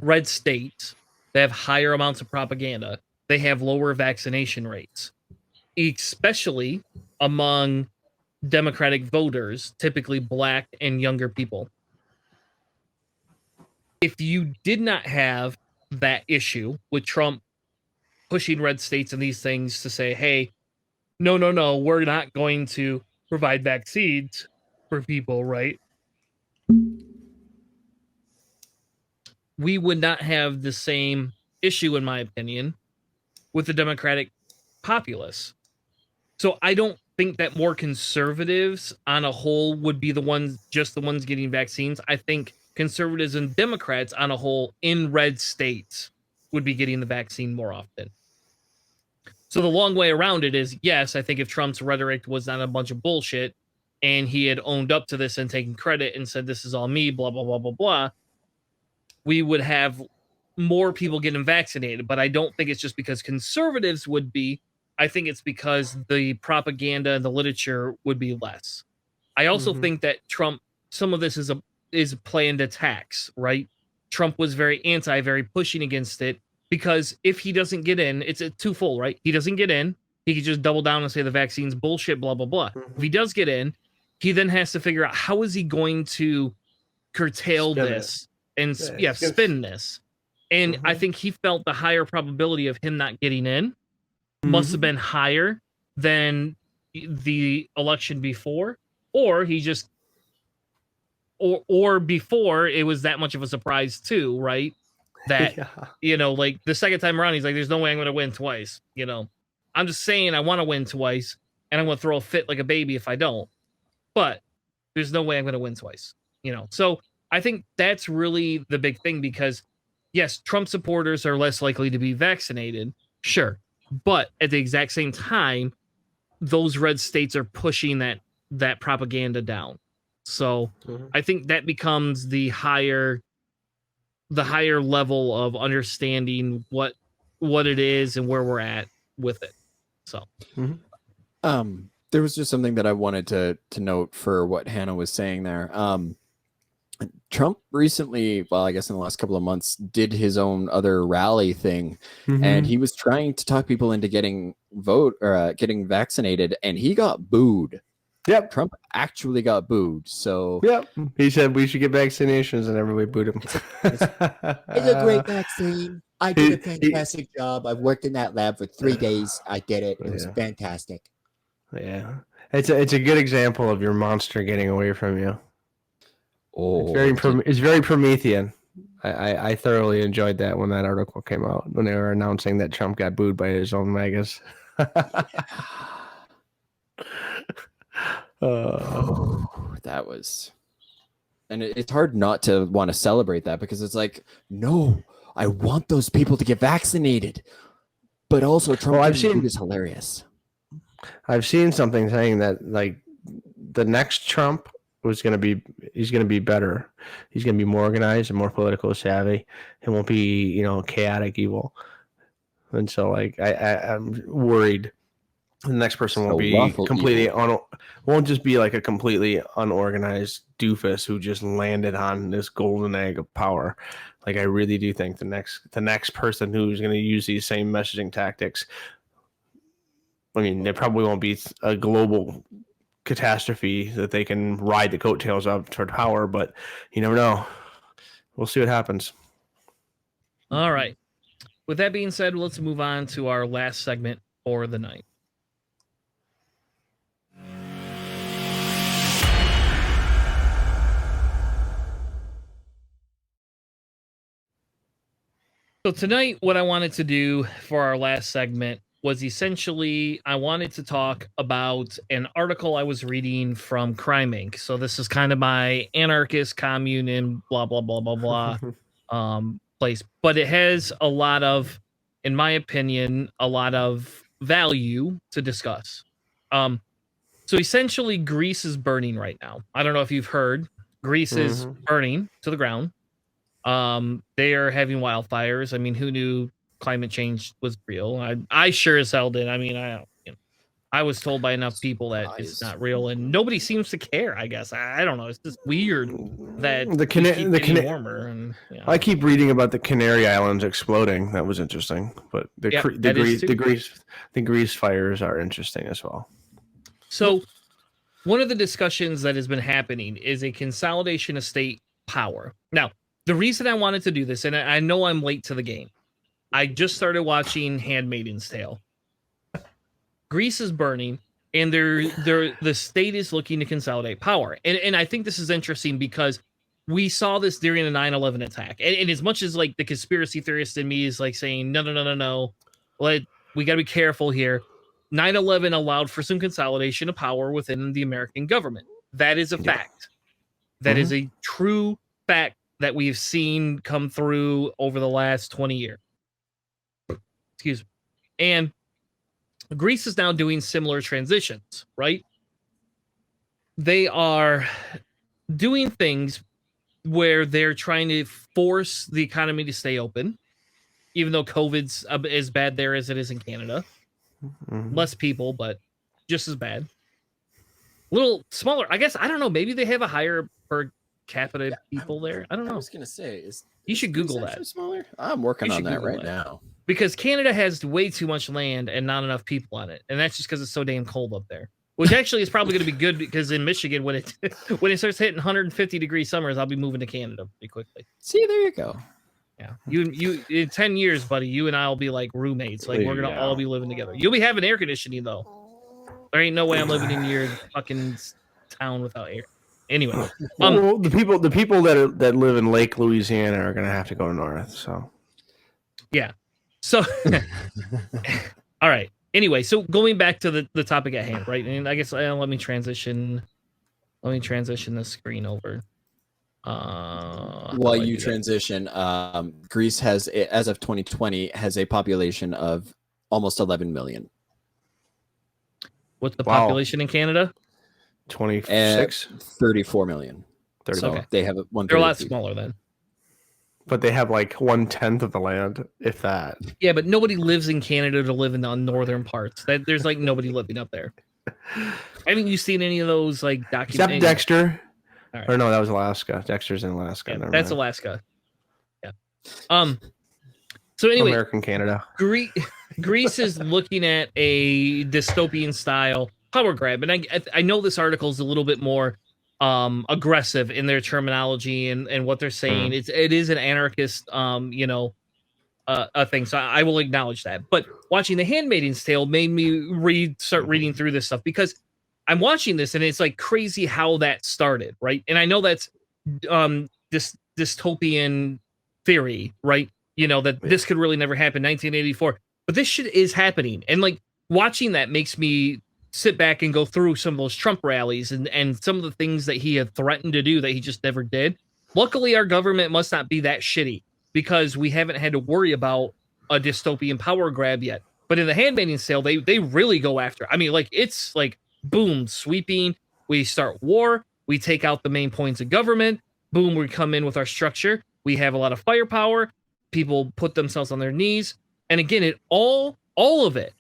red states that have higher amounts of propaganda, they have lower vaccination rates, especially among Democratic voters, typically black and younger people. If you did not have that issue with Trump pushing red states and these things to say, hey, no, we're not going to provide vaccines for people, right? We would not have the same issue, in my opinion, with the Democratic populace. So I don't think that more conservatives on a whole would be the ones getting vaccines. I think conservatives and Democrats on a whole in red states would be getting the vaccine more often. So the long way around it is, yes, I think if Trump's rhetoric was not a bunch of bullshit and he had owned up to this and taken credit and said, this is all me, blah, blah, blah, blah, blah, we would have more people getting vaccinated. But I don't think it's just because conservatives would be. I think it's because the propaganda and the literature would be less. I also think that Trump, some of this is a planned attacks, right? Trump was very pushing against it, because if he doesn't get in, it's a twofold, right? He doesn't get in, he could just double down and say the vaccine's bullshit, blah, blah, blah. If he does get in, he then has to figure out how is he going to curtail this and spin this. And I think he felt the higher probability of him not getting in must have been higher than the election before, or he just or before it was that much of a surprise too, right? That like the second time around, he's like, there's no way I'm gonna win twice. I'm just saying I want to win twice, and I'm gonna throw a fit like a baby if I don't. But there's no way I'm gonna win twice. So I think that's really the big thing, because yes, Trump supporters are less likely to be vaccinated, sure. But at the exact same time, those red states are pushing that propaganda down. So I think that becomes the higher level of understanding what it is and where we're at with it. So there was just something that I wanted to note for what Hanna was saying there. Trump recently, well, I guess in the last couple of months, did his own other rally thing, and he was trying to talk people into getting vaccinated, and he got booed. Yep, Trump actually got booed. So he said we should get vaccinations, and everybody booed him. It's a great vaccine. I did a fantastic job. I've worked in that lab for 3 days. I did it. It was fantastic. Yeah, it's a good example of your monster getting away from you. Oh, it's very Promethean. I thoroughly enjoyed that when that article came out, when they were announcing that Trump got booed by his own MAGAs. That was, and it's hard not to want to celebrate that, because it's like, no, I want those people to get vaccinated, but also Trump is hilarious. I've seen something saying that like the next Trump he's going to be better. He's going to be more organized and more politically savvy. He won't be, chaotic evil. And so like, I'm worried the next person won't be completely won't just be like a completely unorganized doofus who just landed on this golden egg of power. Like, I really do think the next person who's going to use these same messaging tactics, I mean, there probably won't be a global catastrophe that they can ride the coattails of toward power, but you never know. We'll see what happens. All right. With that being said, let's move on to our last segment for the night. So tonight, what I wanted to do for our last segment was essentially I wanted to talk about an article I was reading from Crime Inc. So this is kind of my anarchist commune and blah blah blah blah blah place, but it has a lot of, in my opinion, a lot of value to discuss. So essentially, Greece is burning right now. I don't know if you've heard. Greece is burning to the ground. They are having wildfires. I mean, who knew climate change was real? I sure as hell did. I mean, I was told by enough people that it's not real, and nobody seems to care. I guess I don't know. It's just weird that the Canary warmer. And I keep reading about the Canary Islands exploding. That was interesting, but the Greece fires are interesting as well. So, one of the discussions that has been happening is a consolidation of state power. Now, the reason I wanted to do this, and I know I'm late to the game, I just started watching Handmaid's Tale. Greece is burning, and the state is looking to consolidate power. And I think this is interesting because we saw this during the 9/11 attack. And as much as like the conspiracy theorist in me is like saying, no, we got to be careful here. 9/11 allowed for some consolidation of power within the American government. That is a fact. That is a true fact that we've seen come through over the last 20 years. Excuse me. And Greece is now doing similar transitions, right? They are doing things where they're trying to force the economy to stay open, even though COVID's as bad there as it is in Canada. Less people, but just as bad. A little smaller. I guess, I don't know. Maybe they have a higher per capita people there. I don't know. I was going to say, you should Google that. Smaller? I'm working on that right now. Because Canada has way too much land and not enough people on it. And that's just because it's so damn cold up there. Which actually is probably going to be good because in Michigan, when it starts hitting 150-degree summers, I'll be moving to Canada pretty quickly. See, there you go. Yeah. You in 10 years, buddy, you and I will be like roommates. Like we're going to all be living together. You'll be having air conditioning though. There ain't no way I'm living in your fucking town without air. Anyway. Well, the people that live in Lake Louisiana are going to have to go north, so. Yeah. So, all right. Anyway, so going back to the topic at hand, right? And I guess let me transition the screen over. While you transition, Greece has, as of 2020, has a population of almost 11 million. What's the population in Canada? 26? 34 million. So okay. they have they're a lot smaller then. But they have like 1/10 of the land, if that. Yeah, but nobody lives in Canada to live in the northern parts. There's like nobody living up there. Haven't you seen any of those like documentaries? Except Dexter. Right. Or no, that was Alaska. Dexter's in Alaska. Yeah, that's Alaska. Yeah. So anyway, American Canada. Greece is looking at a dystopian style power grab, and I know this article is a little bit more aggressive in their terminology and what they're saying. It is an anarchist a thing, so I will acknowledge that. But watching The Handmaid's Tale made me start reading through this stuff because I'm watching this and it's like crazy how that started, right? And I know that's this dystopian theory, right? That this could really never happen, 1984, but this shit is happening. And like watching that makes me sit back and go through some of those Trump rallies and some of the things that he had threatened to do that he just never did. Luckily, our government must not be that shitty because we haven't had to worry about a dystopian power grab yet. But in The Handmaid's Tale, they really go after it. I mean, like, it's like, boom, sweeping. We start war. We take out the main points of government. Boom, we come in with our structure. We have a lot of firepower. People put themselves on their knees. And again, all of it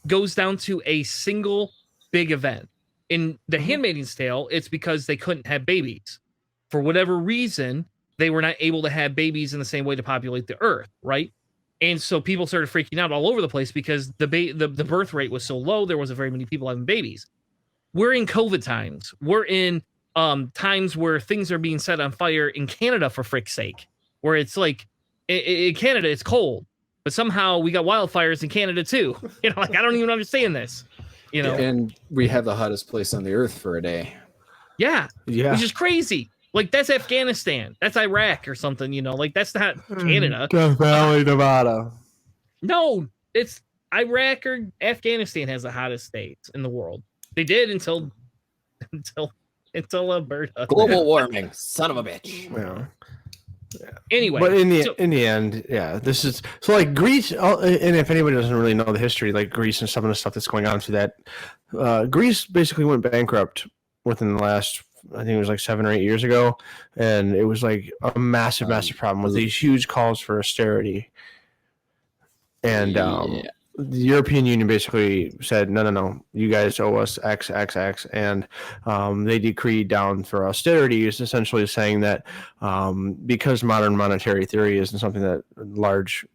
goes down to a single big event. In The Handmaid's Tale, it's because they couldn't have babies. For whatever reason, they were not able to have babies in the same way to populate the earth, right? And so people started freaking out all over the place because the birth rate was so low, there wasn't very many people having babies. We're in COVID times. We're in times where things are being set on fire in Canada, for frick's sake, where it's like, in Canada, it's cold. But somehow we got wildfires in Canada too. Like I don't even understand this. And we have the hottest place on the earth for a day. Yeah. Which is crazy. Like that's Afghanistan, that's Iraq or something, you know, like that's not Canada. Death Valley, Nevada. No, it's Iraq or Afghanistan has the hottest states in the world. They did until Alberta. Global warming, son of a bitch. Yeah. Anyway, but in the end, yeah, this is so like Greece. And if anybody doesn't really know the history, like Greece and some of the stuff that's going on to that, Greece basically went bankrupt within the last, I think it was like 7 or 8 years ago, and it was like a massive problem with these huge calls for austerity. And the European Union basically said, no, you guys owe us X, and they decreed down for austerity, is essentially saying that because modern monetary theory isn't something that large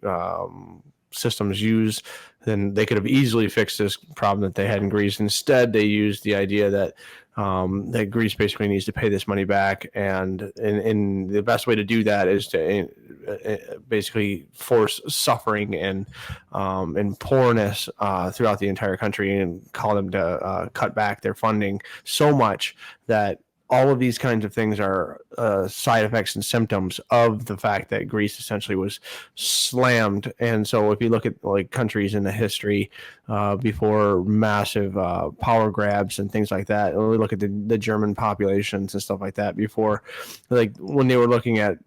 systems use, then they could have easily fixed this problem that they had in Greece. Instead, they used the idea that that Greece basically needs to pay this money back, and the best way to do that is to basically force suffering and poorness throughout the entire country, and call them to cut back their funding so much that all of these kinds of things are side effects and symptoms of the fact that Greece essentially was slammed. And so if you look at like countries in the history before massive power grabs and things like that, and we look at the German populations and stuff like that before, like when they were looking at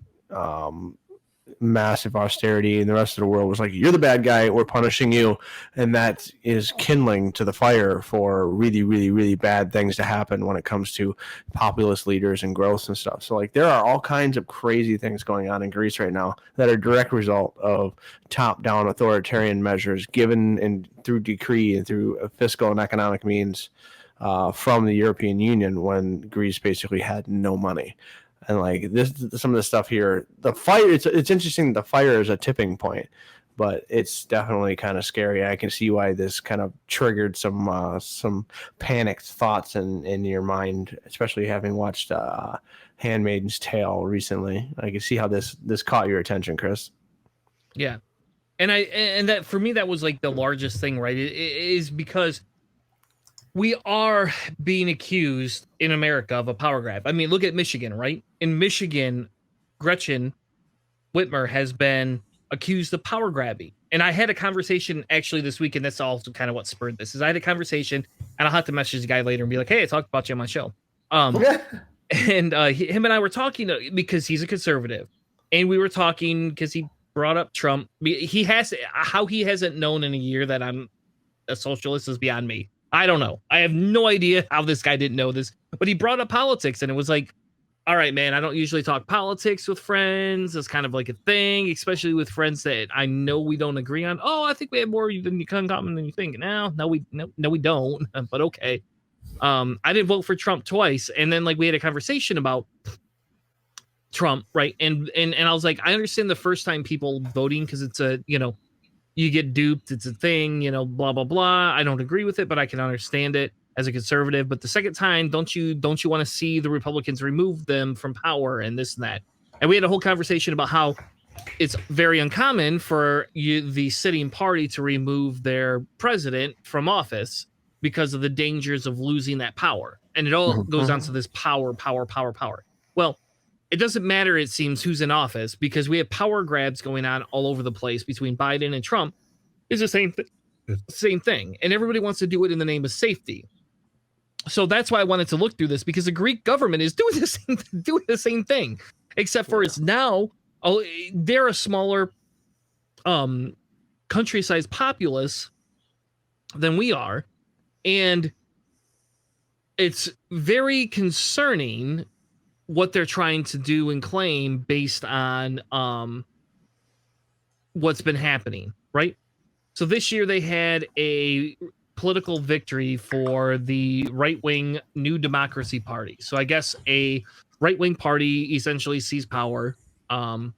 massive austerity, and the rest of the world was like, you're the bad guy, we're punishing you, and that is kindling to the fire for really, really, really bad things to happen when it comes to populist leaders and growth and stuff. So like there are all kinds of crazy things going on in Greece right now that are a direct result of top-down authoritarian measures given and through decree and through fiscal and economic means from the European Union, when Greece basically had no money. And like this, some of the stuff here, the fire. It's interesting. The fire is a tipping point, but it's definitely kind of scary. I can see why this kind of triggered some panicked thoughts in your mind, especially having watched *Handmaid's Tale* recently. I can see how this caught your attention, Chris. Yeah, and that for me that was like the largest thing, right? It is because we are being accused in America of a power grab. I mean, look at Michigan, right? In Michigan, Gretchen Whitmer has been accused of power grabbing. And I had a conversation actually this week, and that's also kind of what spurred this. Is I had a conversation, and I'll have to message the guy later and be like, hey, I talked about you on my show. And him and I were talking because he's a conservative. And we were talking because he brought up Trump. How he hasn't known in a year that I'm a socialist is beyond me. I don't know. I have no idea how this guy didn't know this, but he brought up politics, and it was like, all right, man, I don't usually talk politics with friends. It's kind of like a thing, especially with friends that I know we don't agree on. Oh, I think we have more in common than you think. No, we don't. But okay. I didn't vote for Trump twice, and then like we had a conversation about Trump, right? And I was like, I understand the first time people voting because it's a, you know, you get duped. It's a thing, you know, blah, blah, blah. I don't agree with it, but I can understand it as a conservative. But the second time, don't you want to see the Republicans remove them from power and this and that? And we had a whole conversation about how it's very uncommon for the sitting party to remove their president from office because of the dangers of losing that power. And it all goes down to this power. Well, it doesn't matter, it seems, who's in office, because we have power grabs going on all over the place between Biden and Trump. It's the same thing. And everybody wants to do it in the name of safety. So that's why I wanted to look through this, because the Greek government is doing the same thing, except for it's now, they're a smaller country-sized populace than we are. And it's very concerning what they're trying to do and claim based on what's been happening, right? So this year they had a political victory for the right-wing New Democracy Party. So I guess a right-wing party essentially seized power, not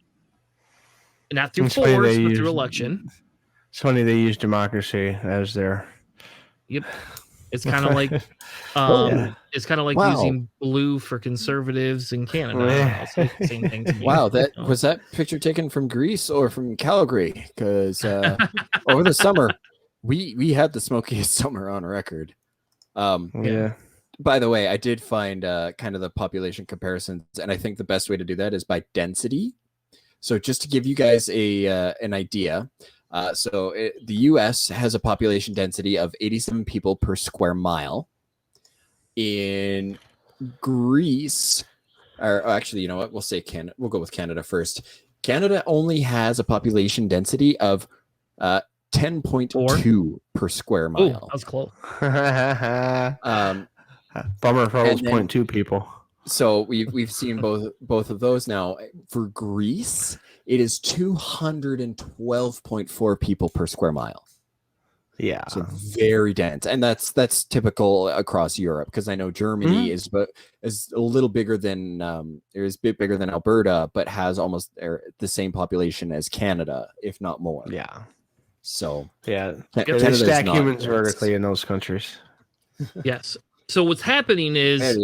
through force, but through election. It's funny they use democracy as their... Yep. It's kind of like it's kind of like using blue for conservatives in Canada. It's like the same thing to me. Wow, was that picture taken from Greece or from Calgary? Because over the summer, we had the smokiest summer on record. By the way, I did find kind of the population comparisons, and I think the best way to do that is by density. So just to give you guys an idea, the U.S. has a population density of 87 people per square mile. In Greece, or actually, you know what? We'll say Canada. We'll go with Canada first. Canada only has a population density of 10.2 per square mile. Oh, that was close. Bummer for those 0.2 people. So we've seen both of those now. For Greece, it is 212.4 people per square mile. Yeah, so very dense, and that's typical across Europe, because I know Germany is a little bigger than is a bit bigger than Alberta, but has almost the same population as Canada, if not more. Yeah. So yeah, Canada stack humans vertically in those countries. Yes. So what's happening is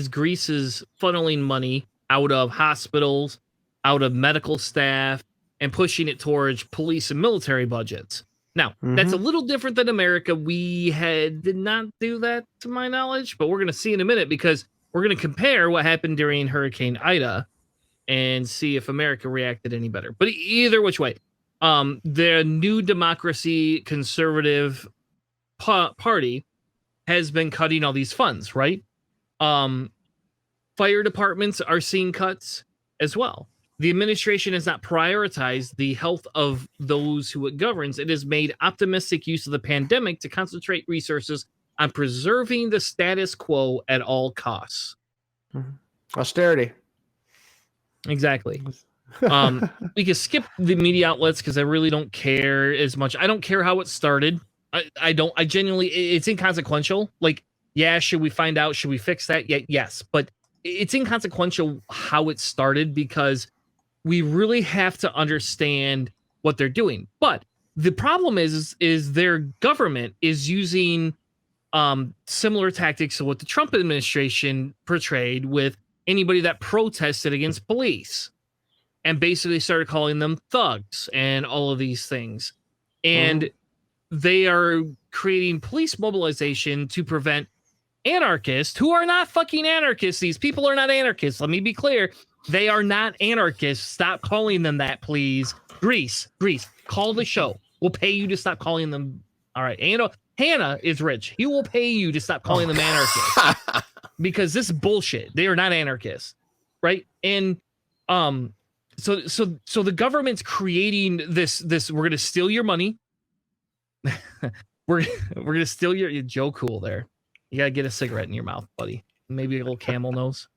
Greece is funneling money out of hospitals, out of medical staff, and pushing it towards police and military budgets. Now, that's a little different than America. We did not do that, to my knowledge, but we're going to see in a minute, because we're going to compare what happened during Hurricane Ida and see if America reacted any better. But either which way, the New Democracy Conservative Party has been cutting all these funds, right? Fire departments are seeing cuts as well. The administration has not prioritized the health of those who it governs. It has made optimistic use of the pandemic to concentrate resources on preserving the status quo at all costs. Austerity. Exactly. We can skip the media outlets because I really don't care as much. I don't care how it started. I genuinely, it's inconsequential. Like, yeah, should we find out? Should we fix that? Yeah, yes. But it's inconsequential how it started, because we really have to understand what they're doing. But the problem is their government is using similar tactics to what the Trump administration portrayed with anybody that protested against police, and basically started calling them thugs and all of these things. And they are creating police mobilization to prevent anarchists, who are not fucking anarchists. These people are not anarchists. Let me be clear. They are not anarchists. Stop calling them that, please. Greece, call the show. We'll pay you to stop calling them. All right. Hanna is rich. He will pay you to stop calling them anarchists, because this is bullshit. They are not anarchists. Right. And, so the government's creating this, we're going to steal your money. we're going to steal your Joe Cool there. You got to get a cigarette in your mouth, buddy. Maybe a little camel nose.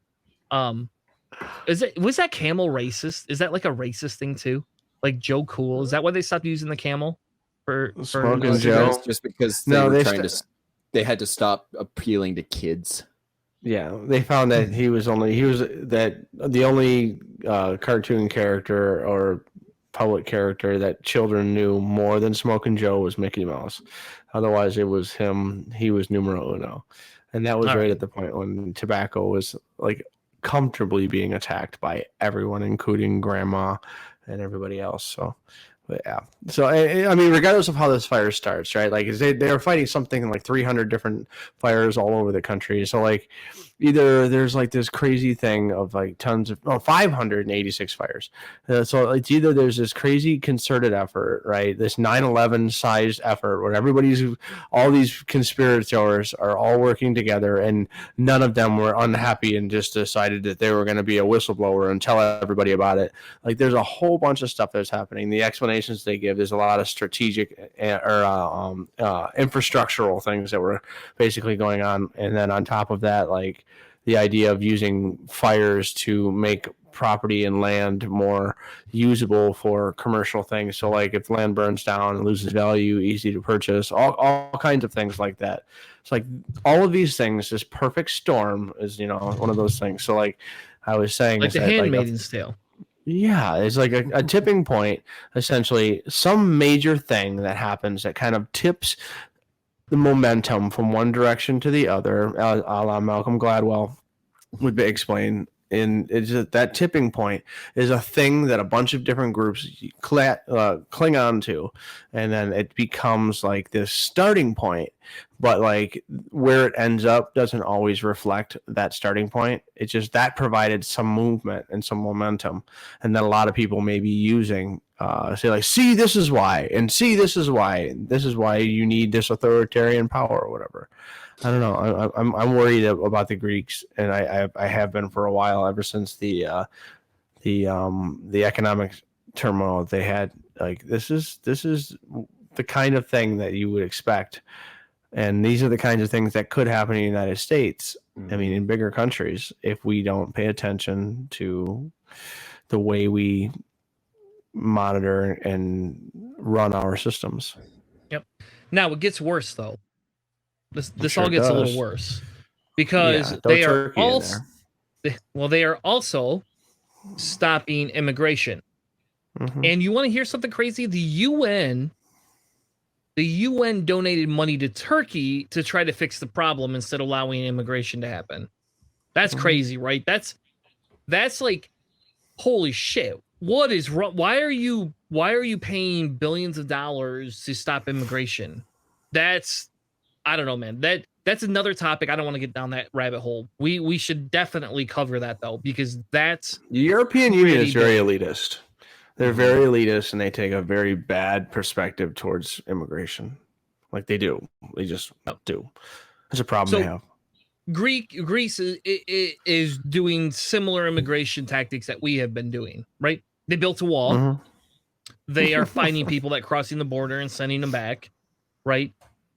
Was that camel racist? Is that like a racist thing too? Like Joe Cool? Is that why they stopped using the camel for Smoking Joe? Just because they had to stop appealing to kids. Yeah, they found that the only cartoon character or public character that children knew more than Smoking Joe was Mickey Mouse. Otherwise, it was him. He was numero uno, and that was right at the point when tobacco was like comfortably being attacked by everyone, including grandma and everybody else. So, but yeah. So I mean, regardless of how this fire starts, right? Like they're fighting something like 300 different fires all over the country. So like, either there's like this crazy thing of like 586 fires. So it's either there's this crazy concerted effort, right? This 9/11 sized effort where all these conspirators are all working together, and none of them were unhappy and just decided that they were going to be a whistleblower and tell everybody about it. Like there's a whole bunch of stuff that's happening. The explanations they give, there's a lot of strategic or infrastructural things that were basically going on. And then on top of that, like, the idea of using fires to make property and land more usable for commercial things. So like if land burns down and loses value, easy to purchase, all kinds of things like that. It's like all of these things, this perfect storm is, one of those things. So like I was saying, like the Handmaid's Tale. Yeah, it's like a tipping point, essentially, some major thing that happens that kind of tips the momentum from one direction to the other, a la Malcolm Gladwell would explain, And it's just, that tipping point is a thing that a bunch of different groups cling on to, and then it becomes like this starting point. But like where it ends up doesn't always reflect that starting point. It's just that provided some movement and some momentum, and then a lot of people may be using say like, see, this is why, and see, this is why, and this is why you need this authoritarian power or whatever. I don't know. I'm worried about the Greeks, and I have been for a while, ever since the economic turmoil they had. Like this is the kind of thing that you would expect, and these are the kinds of things that could happen in the United States. I mean, in bigger countries, if we don't pay attention to the way we monitor and run our systems. Yep. Now it gets worse though. This sure all gets a does. little worse because Yeah, they throw are turkey in also they are also stopping immigration. Mhm. And you want to hear something crazy? The UN donated money to Turkey to try to fix the problem instead of allowing immigration to happen. That's crazy, right? That's like, holy shit. What is wrong? Why are you paying billions of dollars to stop immigration? I don't know, man. That's another topic. I don't want to get down that rabbit hole. We should definitely cover that though, because that's The European Union is very big. elitist. They're very elitist, and they take a very bad perspective towards immigration. Like they do. They just do. It's a problem they have. Greece is doing similar immigration tactics that we have been doing, right? They built a wall. Mhm. They are finding people that crossing the border and sending them back, right?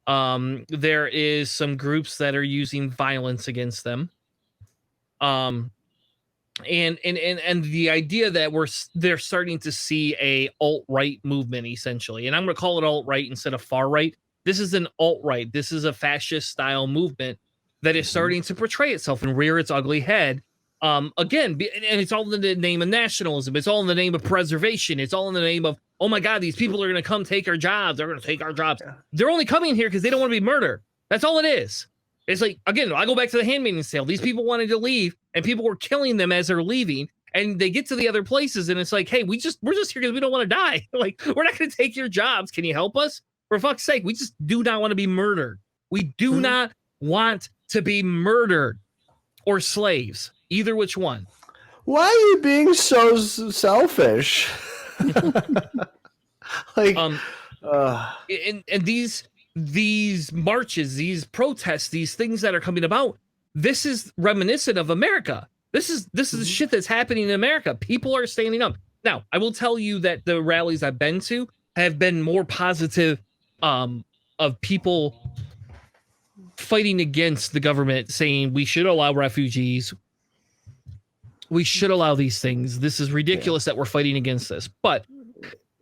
There is some groups that are using violence against them. And the idea that they're starting to see a alt-right movement, essentially, and I'm going to call it alt-right instead of far-right. This is an alt-right. This is a fascist style movement that is starting to portray itself and rear its ugly head. Again, and it's all in the name of nationalism. It's all in the name of preservation. It's all in the name of, oh my God, these people are going to come take our jobs. They're going to take our jobs. They're only coming here because they don't want to be murdered. That's all it is. It's like, again, I go back to the Handmaid's Tale. These people wanted to leave, and people were killing them as they're leaving. And they get to the other places, and it's like, hey, we're just here because we don't want to die. Like, we're not going to take your jobs. Can you help us? For fuck's sake, we just do not want to be murdered. We do not want to be murdered or slaves. Either which one. Why are you being so selfish? Like, and these marches, these protests, these things that are coming about, this is reminiscent of America. This is shit that's happening in America. People are standing up. Now, I will tell you that the rallies I've been to have been more positive, of people fighting against the government, saying we should allow refugees. We should allow these things. This is ridiculous that we're fighting against this. But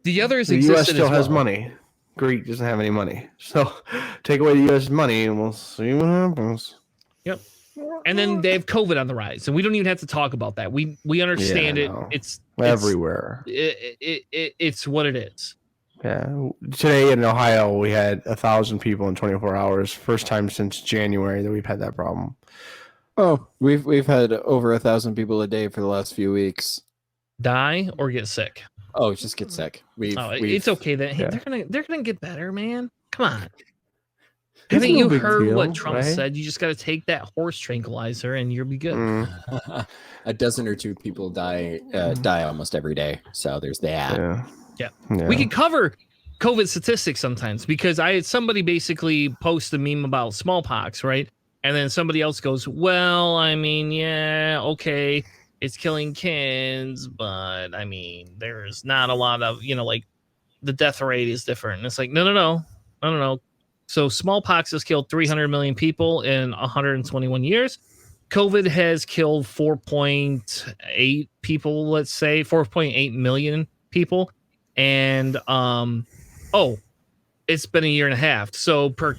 the others the U.S. exist still as well. has money. Greek doesn't have any money. So take away the U.S. money and we'll see what happens. Yep. And then they have COVID on the rise. And we don't even have to talk about that. We understand it. No. It's everywhere. It's what it is. Yeah. Today in Ohio, we had 1,000 people in 24 hours. First time since January that we've had that problem. Oh, we've had over 1,000 people a day for the last few weeks Die or get sick. Oh, just get sick. It's okay that they're gonna get better, man. Come on. It's Haven't no you big heard deal, what Trump right? said? You just got to take that horse tranquilizer and you'll be good. A dozen or two people die almost every day. So there's that. Yeah. We could cover COVID statistics sometimes, because I had somebody basically post a meme about smallpox, right? And then somebody else goes, well, I mean, yeah, okay, it's killing kids, but I mean, there's not a lot of, like the death rate is different. And it's like, no. So smallpox has killed 300 million people in 121 years. COVID has killed 4.8 people, let's say 4.8 million people. And, it's been a year and a half. So per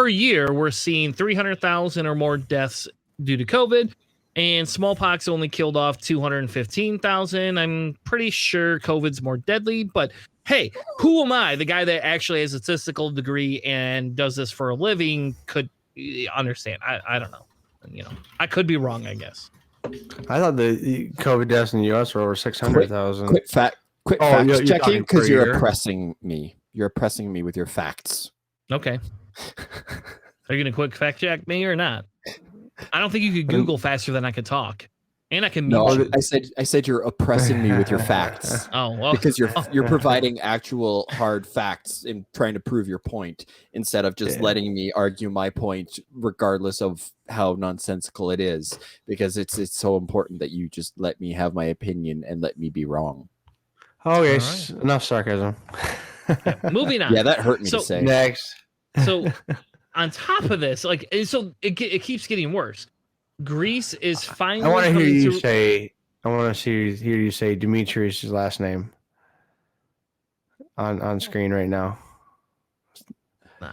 year, we're seeing 300,000 or more deaths due to COVID, and smallpox only killed off 215,000. I'm pretty sure COVID's more deadly, but hey, who am I? The guy that actually has a statistical degree and does this for a living could understand. I don't know. I could be wrong, I guess. I thought the COVID deaths in the U.S. were over 600,000. Quit fact Oh, you're checking talking because per you're year? oppressing me. You're oppressing me with your facts. Okay. Are you going to quick fact check me or not? I don't think you could Google faster than I could talk. And I can No, mute you. I said you're oppressing me with your facts. Oh, well. Because you're providing actual hard facts and trying to prove your point instead of just letting me argue my point regardless of how nonsensical it is, because it's so important that you just let me have my opinion and let me be wrong. Okay, right. enough sarcasm. Yeah, moving on. Yeah, that hurt me to say. Next. So on top of this, like, so it keeps getting worse. Greece is finally. I want to hear you say. I want to hear you say Demetrius' last name on screen right now.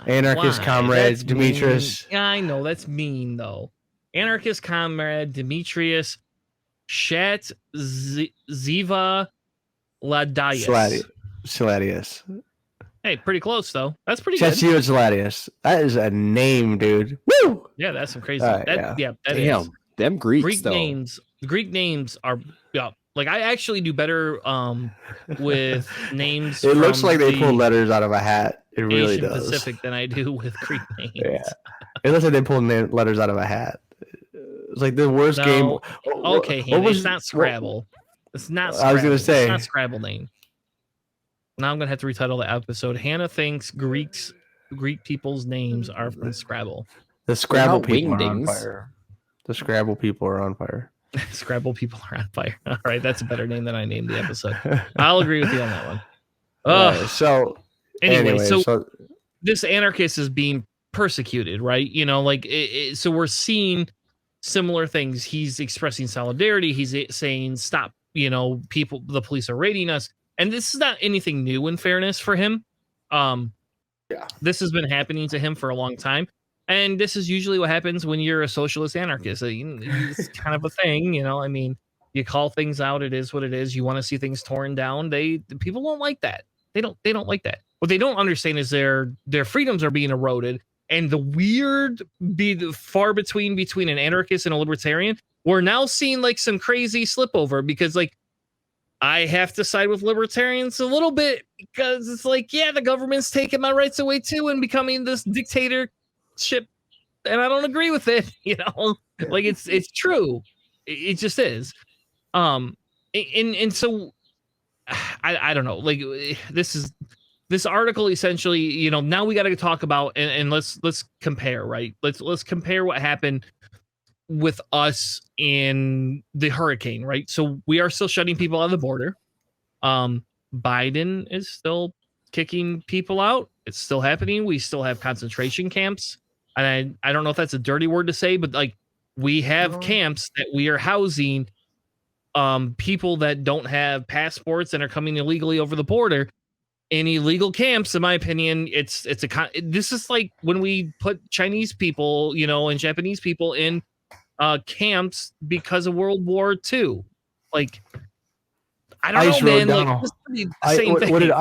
Anarchist comrade That's Demetrius. Mean. I know that's mean though. Anarchist comrade Demetrius Ziva Saladius. Hey, pretty close though. That's pretty good. Ziva Saladius. That is a name, dude. Woo! Yeah, that's some crazy. Right, that Damn, is. them Greeks Greek though. names. The Greek names are like I actually do better with names. It looks like they pulled letters out of a hat. It really Asian does. Pacific than I do with Greek names. Yeah, it looks like they pulled letters out of a hat. It's like the worst game. Okay, Hanna, it's not Scrabble. It's not Scrabble. I was gonna say it's not Scrabble name. Now I'm gonna have to retitle the episode. Hanna thinks Greek people's names are from Scrabble. The Scrabble people wingdings. are on fire. The Scrabble people are on fire. Scrabble people are on fire. All right, that's a better name than I named the episode. I'll agree with you on that one. So anyway, so this anarchist is being persecuted, right? You know, like so we're seeing similar things. He's expressing solidarity. He's saying, "Stop!" You know, the police are raiding us, and this is not anything new. In fairness, for him, this has been happening to him for a long time. And this is usually what happens when you're a socialist anarchist. It's kind of a thing, you know. I mean, you call things out. It is what it is. You want to see things torn down. People don't like that. They don't like that. What they don't understand is their freedoms are being eroded. And the weird far between an anarchist and a libertarian, we're now seeing like some crazy slip over, because like I have to side with libertarians a little bit, because it's like, yeah, the government's taking my rights away too and becoming this dictatorship, and I don't agree with it. You know, like it's true. It just is. And so I don't know. Like this article essentially, you know, now we got to talk about and let's compare, right? Let's compare what happened with us in the hurricane, right? So we are still shutting people out of the border. Biden is still kicking people out. It's still happening. We still have concentration camps. And I don't know if that's a dirty word to say, but like we have camps that we are housing people that don't have passports and are coming illegally over the border. In illegal camps, in my opinion, this is like when we put Chinese people, you know, and Japanese people in camps because of World War II. Like, I don't know, man. Like, what did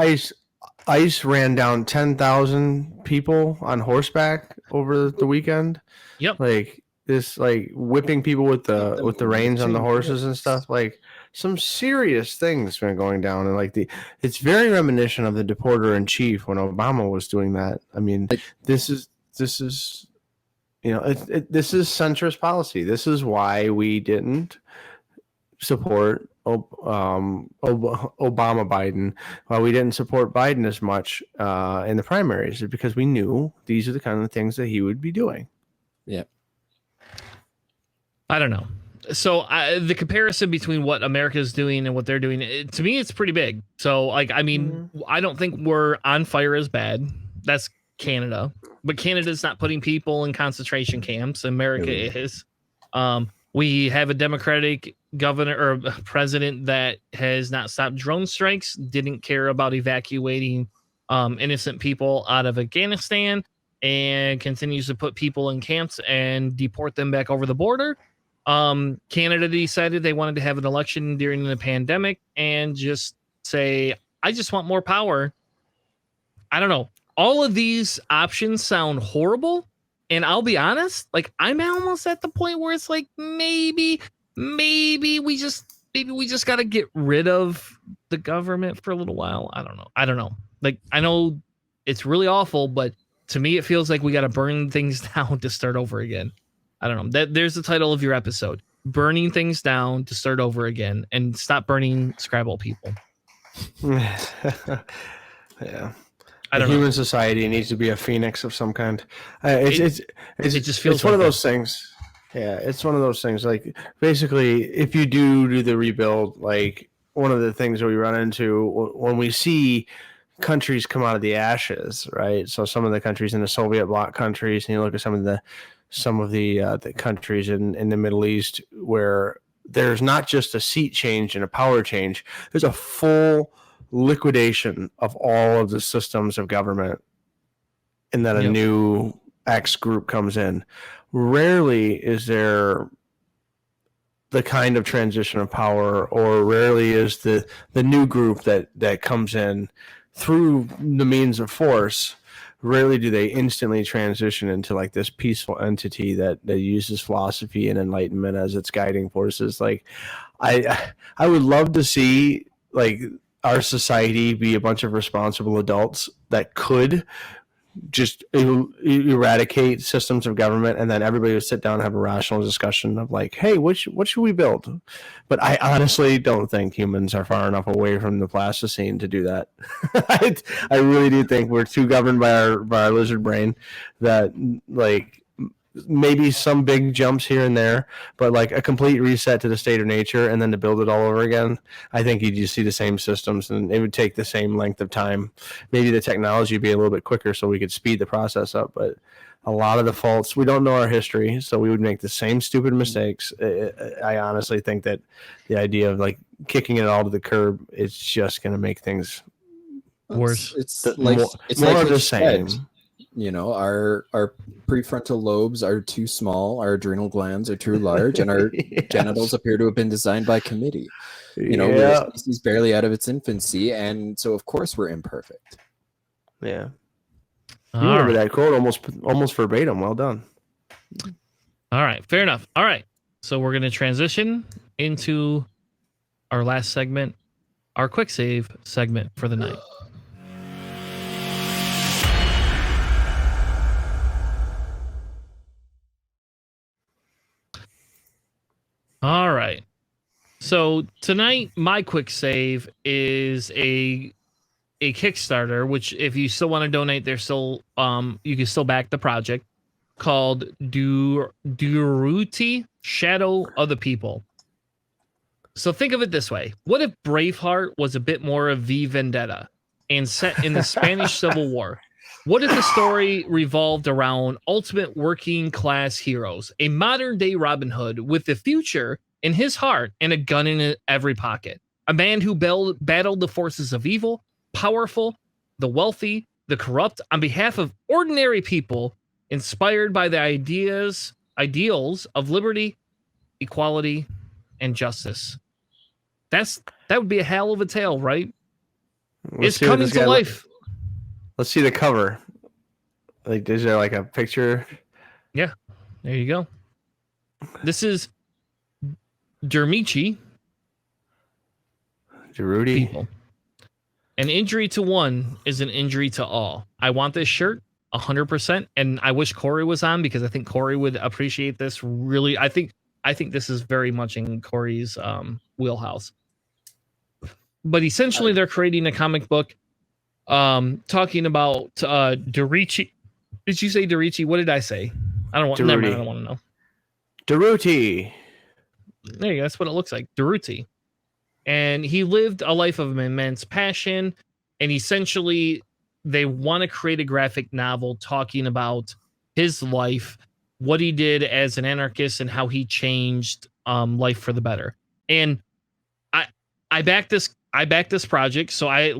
ICE ran down 10,000 people on horseback over the weekend? Yep. Like this, like whipping people with the reins on the horses and stuff. Like some serious things been going down, and like it's very reminiscent of the deporter in chief when Obama was doing that. I mean, this is you know, this is centrist policy. This is why we didn't support Obama Biden, while we didn't support Biden as much in the primaries, because we knew these are the kind of things that he would be doing. Yeah. I don't know. So the comparison between what America is doing and what they're doing, to me, it's pretty big. So like, I mean, I don't think we're on fire as bad. That's Canada, but Canada's not putting people in concentration camps. America is. We have a Democratic governor or president that has not stopped drone strikes, didn't care about evacuating innocent people out of Afghanistan, and continues to put people in camps and deport them back over the border. Canada decided they wanted to have an election during the pandemic and just say, I just want more power. I don't know. All of these options sound horrible. And I'll be honest, like I'm almost at the point where it's like, maybe maybe we just got to get rid of the government for a little while. I don't know. Like, I know it's really awful, but to me it feels like we got to burn things down to start over again. I don't know. There's the title of your episode: burning things down to start over again, and stop burning Scrabble people. Yeah. I don't know. Human society needs to be a phoenix of some kind. It just feels it's one of those things. Yeah, it's one of those things. Like, basically, if you do the rebuild, like, one of the things that we run into when we see countries come out of the ashes, right? So some of the countries in the Soviet bloc countries, and you look at some of the countries in the Middle East, where there's not just a seat change and a power change, there's a full liquidation of all of the systems of government, and then a new X group comes in. Rarely is there the kind of transition of power, or rarely is the new group that comes in through the means of force. Rarely do they instantly transition into like this peaceful entity that uses philosophy and enlightenment as its guiding forces. Like, I would love to see, like, our society be a bunch of responsible adults that could just eradicate systems of government, and then everybody would sit down and have a rational discussion of like, hey, what should we build? But I honestly don't think humans are far enough away from the Plasticine to do that. I really do think we're too governed by our lizard brain that, like, maybe some big jumps here and there, but like a complete reset to the state of nature and then to build it all over again, I think you'd just see the same systems, and it would take the same length of time. Maybe the technology would be a little bit quicker so we could speed the process up, but a lot of the faults, we don't know our history, so we would make the same stupid mistakes. I honestly think that the idea of like kicking it all to the curb is just going to make things worse. It's more like of the same. You know, our prefrontal lobes are too small, our adrenal glands are too large, and our genitals appear to have been designed by committee. You know, we're a species barely out of its infancy, and so of course we're imperfect. Yeah. You remember that quote almost verbatim. Well done. All right, fair enough. All right, so we're going to transition into our last segment, our quick save segment for the night. All right. So tonight, my quick save is a Kickstarter, which if you still want to donate, there's still you can still back the project, called Duruti, Shadow of the People. So think of it this way: what if Braveheart was a bit more of V Vendetta and set in the Spanish Civil War? What if the story revolved around ultimate working class heroes, a modern day Robin Hood with the future in his heart and a gun in every pocket? A man who battled the forces of evil, powerful, the wealthy, the corrupt, on behalf of ordinary people, inspired by the ideals of liberty, equality, and justice. That would be a hell of a tale, right? It's coming to life. Let's see the cover. Like, is there like a picture? Yeah, there you go. This is Duruti. People. An injury to one is an injury to all. I want this shirt 100%, and I wish Corey was on, because I think Corey would appreciate this. Really, I think this is very much in Corey's wheelhouse. But essentially, they're creating a comic book talking about Duruti. Did you say Duruti? What did I say? I don't want to know. Duruti. There you go. That's what it looks like. Duruti. And he lived a life of immense passion. And essentially, they want to create a graphic novel talking about his life, what he did as an anarchist, and how he changed life for the better. And I backed this project, so I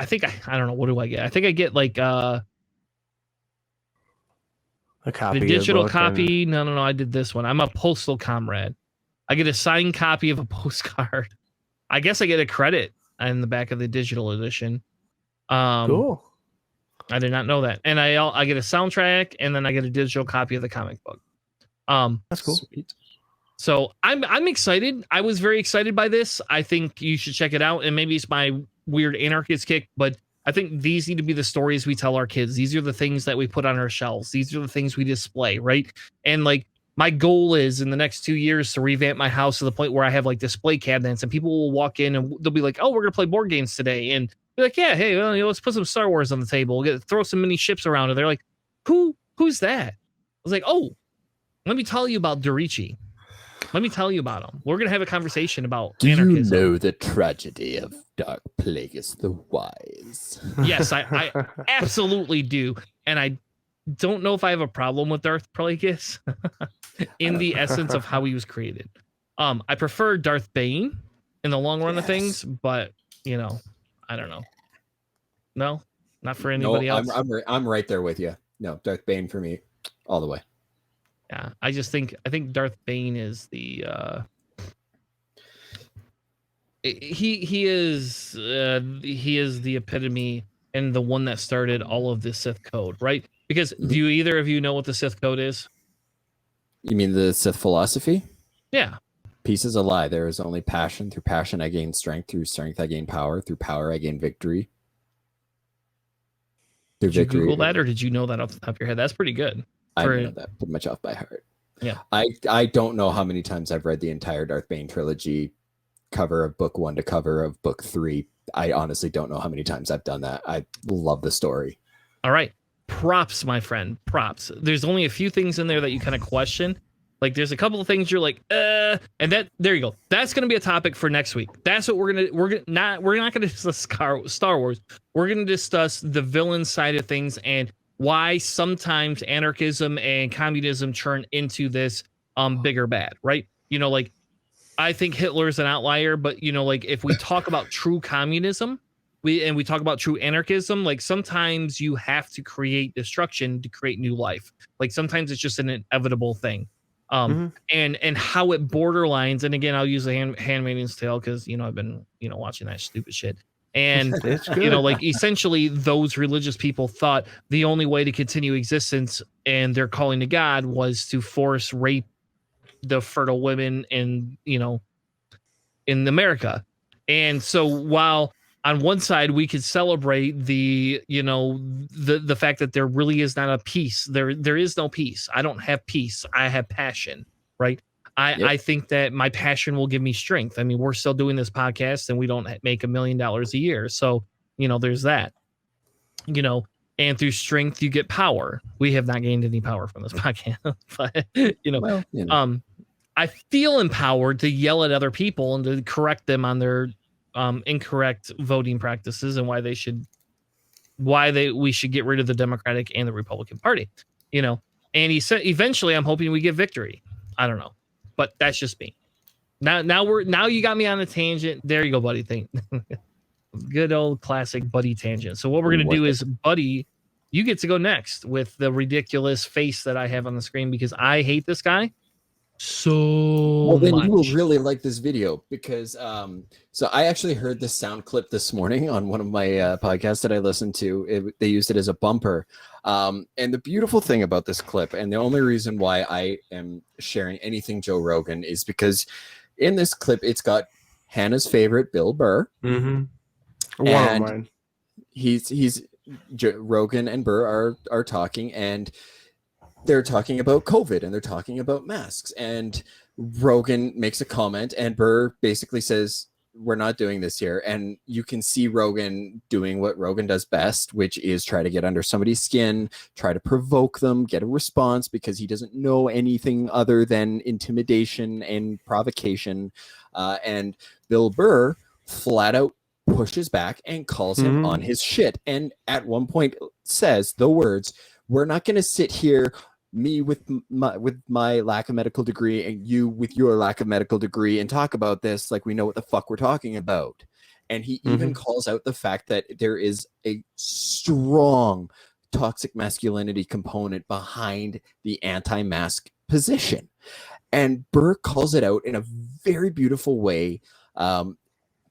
think I don't know, what do I get? I think I get like a copy, the digital copy. No, I did this one. I'm a postal comrade. I get a signed copy of a postcard. I guess I get a credit in the back of the digital edition. Cool. I did not know that. And I get a soundtrack, and then I get a digital copy of the comic book. That's cool. Sweet. So I'm excited. I was very excited by this. I think you should check it out. And maybe it's my weird anarchist kick, but I think these need to be the stories we tell our kids. These are the things that we put on our shelves. These are the things we display, right? And like my goal is in the next 2 years to revamp my house to the point where I have like display cabinets and people will walk in and they'll be like, oh, we're going to play board games today. And be like, yeah, hey, well, let's put some Star Wars on the table. Throw some mini ships around. And they're like, who's that? I was like, oh, let me tell you about Dorichi. Let me tell you about him. We're going to have a conversation about anarchism. You know the tragedy of Dark Plagueis the Wise? Yes, I absolutely do. And I don't know if I have a problem with Darth Plagueis in the essence of how he was created. I prefer Darth Bane in the long run of things, but, you know, I don't know. No, not for anybody else. I'm right there with you. No, Darth Bane for me, all the way. Yeah, I think Darth Bane is the he is the epitome and the one that started all of the Sith code, right? Because do you either of you know what the Sith code is? You mean the Sith philosophy? Yeah. Peace is a lie. There is only passion. Through passion I gain strength. Through strength I gain power. Through power I gain victory. Did you Google that, or did you know that off the top of your head? That's pretty good. I know that pretty much off by heart. Yeah. I don't know how many times I've read the entire Darth Bane trilogy, cover of book 1 to cover of book 3. I honestly don't know how many times I've done that. I love the story. All right. Props, my friend. Props. There's only a few things in there that you kind of question. Like there's a couple of things you're like, and that there you go. That's gonna be a topic for next week. That's what we're not gonna discuss Star Wars. We're gonna discuss the villain side of things and why sometimes anarchism and communism turn into this bigger bad, right? You know, like I think Hitler's an outlier, but you know, like if we talk about true communism, we talk about true anarchism, like sometimes you have to create destruction to create new life. Like sometimes it's just an inevitable thing. And how it borderlines, and again, I'll use the Handmaid's Tale because you know I've been watching that stupid shit. And you know, like essentially those religious people thought the only way to continue existence and their calling to God was to force rape the fertile women in America. And so while on one side we could celebrate the fact that there really is not a peace, there is no peace. I don't have peace. I have passion, right? I think that my passion will give me strength. I mean, we're still doing this podcast and we don't make $1 million a year. So, you know, there's that, and through strength, you get power. We have not gained any power from this podcast, but, I feel empowered to yell at other people and to correct them on their incorrect voting practices and why we should get rid of the Democratic and the Republican Party, and he said, eventually I'm hoping we get victory. I don't know. But that's just me. Now you got me on a tangent. There you go, buddy. Good old classic buddy tangent. So what we're gonna do is, buddy, you get to go next with the ridiculous face that I have on the screen because I hate this guy so then much. You will really like this video because so I actually heard this sound clip this morning on one of my podcasts that I listened to. They used it as a bumper. And the beautiful thing about this clip, and the only reason why I am sharing anything Joe Rogan, is because in this clip it's got Hannah's favorite Bill Burr. One of mine. He's Rogan and Burr are talking, and they're talking about COVID and they're talking about masks, and Rogan makes a comment and Burr basically says, we're not doing this here. And you can see Rogan doing what Rogan does best, which is try to get under somebody's skin, try to provoke them, get a response, because he doesn't know anything other than intimidation and provocation. And Bill Burr flat out pushes back and calls him on his shit. And at one point says the words, we're not going to sit here, me with my lack of medical degree and you with your lack of medical degree, and talk about this like we know what the fuck we're talking about. And he even calls out the fact that there is a strong toxic masculinity component behind the anti-mask position. And Burr calls it out in a very beautiful way,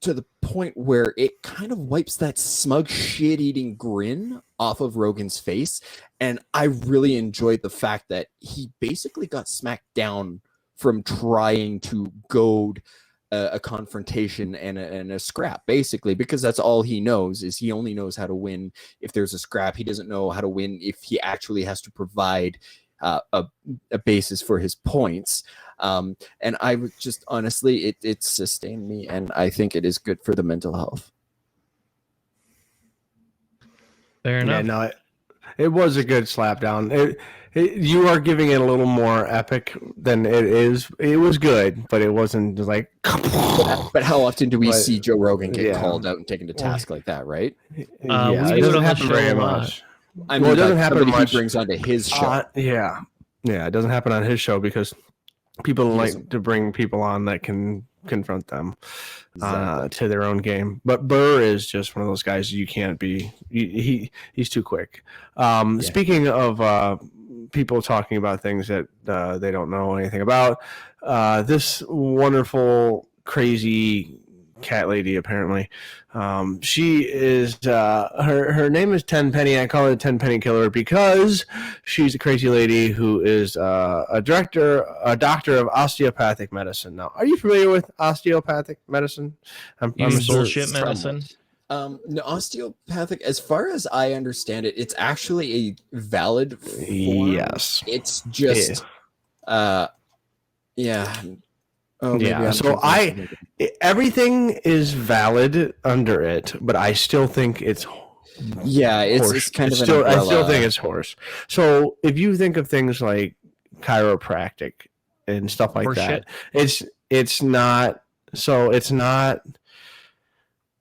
to the point where it kind of wipes that smug shit-eating grin off of Rogan's face. And I really enjoyed the fact that he basically got smacked down from trying to goad a confrontation and a scrap, basically, because that's all he knows. Is he only knows how to win if there's a scrap. He doesn't know how to win if he actually has to provide a basis for his points. And I would just honestly, it sustained me, and I think it is good for the mental health. Fair enough. Yeah, no, it was a good slapdown. You are giving it a little more epic than it is. It was good, but it wasn't just like. But how often do we see Joe Rogan get called out and taken to task like that, right? Yeah, we it do it doesn't on the happen show very a lot. much. I mean, Well, it doesn't happen somebody much. he brings onto his show. Yeah, it doesn't happen on his show because people like to bring people on that can confront them to their own game. But Burr is just one of those guys you can't be. He's too quick. Speaking of people talking about things that they don't know anything about, this wonderful, crazy cat lady, apparently, she is her name is Tenpenny. I call her the Tenpenny Killer because she's a crazy lady who is a doctor of osteopathic medicine. Now, are you familiar with osteopathic medicine? I'm bullshit medicine. No, osteopathic, as far as I understand it, it's actually a valid form. Yes, it's just yeah. Oh, yeah. So everything is valid under it, but I still think it's it's kind of an umbrella. I still think it's horse. So if you think of things like chiropractic and stuff like that, it's not. So it's not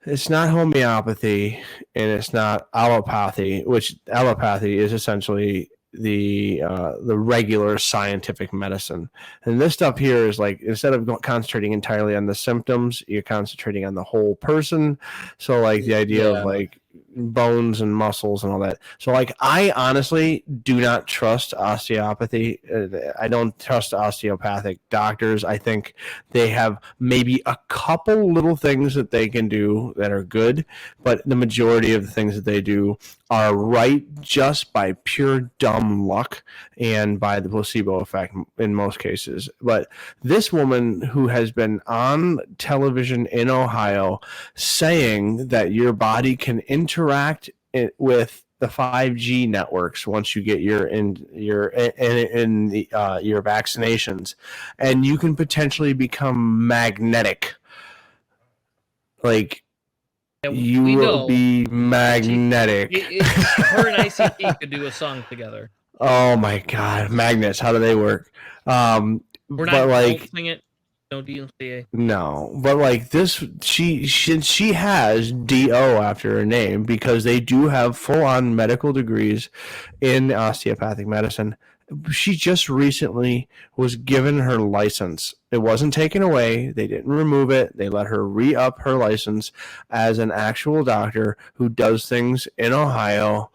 homeopathy and it's not allopathy, which allopathy is essentially the regular scientific medicine. And this stuff here is like, instead of concentrating entirely on the symptoms, you're concentrating on the whole person. So like the idea of like bones and muscles and all that. So like, I honestly do not trust osteopathy. I don't trust osteopathic doctors. I think they have maybe a couple little things that they can do that are good, but the majority of the things that they do are right just by pure dumb luck and by the placebo effect in most cases. But this woman who has been on television in Ohio saying that your body can interact with the 5G networks once you get your vaccinations, and you can potentially become magnetic. Like, you will be magnetic. Her and ICP could do a song together. Oh my God, magnets! How do they work? We're not sing it. No DMCA. No, but like this, she has DO after her name because they do have full-on medical degrees in osteopathic medicine. She just recently was given her license. It wasn't taken away. They didn't remove it. They let her re-up her license as an actual doctor who does things in Ohio,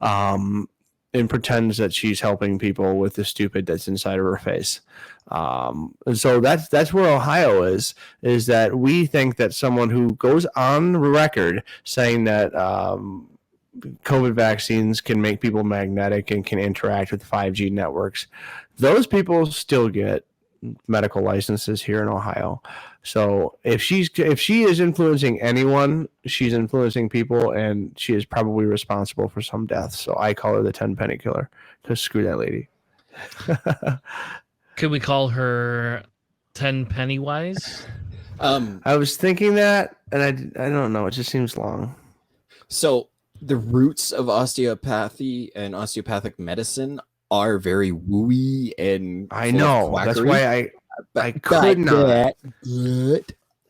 and pretends that she's helping people with the stupid that's inside of her face. And so that's where Ohio is that we think that someone who goes on record saying that COVID vaccines can make people magnetic and can interact with 5G networks, those people still get medical licenses here in Ohio. So if she is influencing anyone, she's influencing people, and she is probably responsible for some deaths. So I call her the Tenpenny Killer, because screw that lady. Could we call her 10 Pennywise? I was thinking that, and I don't know. It just seems long. So the roots of osteopathy and osteopathic medicine are very wooey and I know. That's why I could not.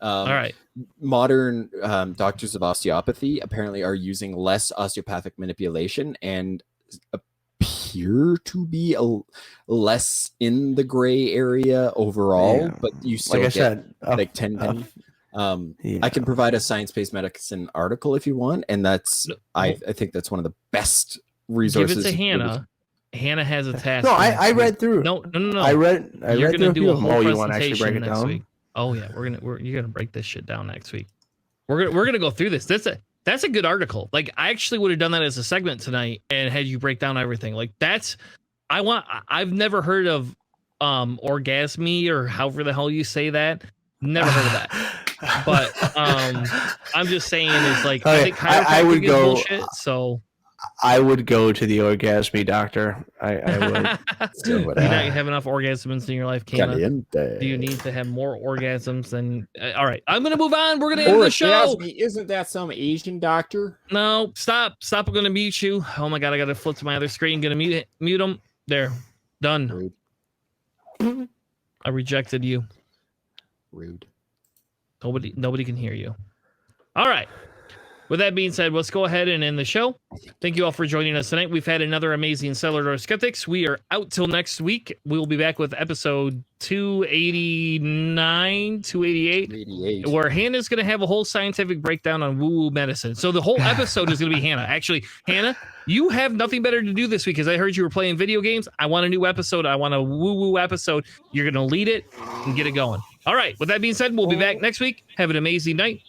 All right. Modern doctors of osteopathy apparently are using less osteopathic manipulation and appear to be less in the gray area overall. But you still get like 10 penny. I can provide a science-based medicine article if you want, and that's I think that's one of the best resources. Give it to Hanna. Hanna has a task. No, I read through. No. I read. You're gonna do a whole presentation you want to actually break it next down? week. Oh yeah, you're gonna break this shit down next week. We're gonna go through this. That's a good article. Like, I actually would have done that as a segment tonight and had you break down everything. Like, I've never heard of orgasmy, or however the hell you say that. Never heard of that. But I'm just saying, it's like, I think I would chiropractic is go. bullshit. So I would go to the orgasmy doctor. I would. So you not have enough orgasms in your life, Kayla. Caliente. Do you need to have more orgasms than? All right, I'm gonna move on. We're gonna end the show. Isn't that some Asian doctor? No, stop. I'm gonna mute you. Oh my god, I gotta flip to my other screen. Gonna mute him. There, done. Rude. I rejected you. Rude. Nobody can hear you. All right. With that being said, let's go ahead and end the show. Thank you all for joining us tonight. We've had another amazing Cellar Door Skeptics. We are out till next week. We will be back with episode 289, 288, where Hannah's going to have a whole scientific breakdown on woo-woo medicine. So the whole episode is going to be Hanna. Actually, Hanna, you have nothing better to do this week, because I heard you were playing video games. I want a new episode. I want a woo-woo episode. You're going to lead it and get it going. All right. With that being said, we'll be back next week. Have an amazing night.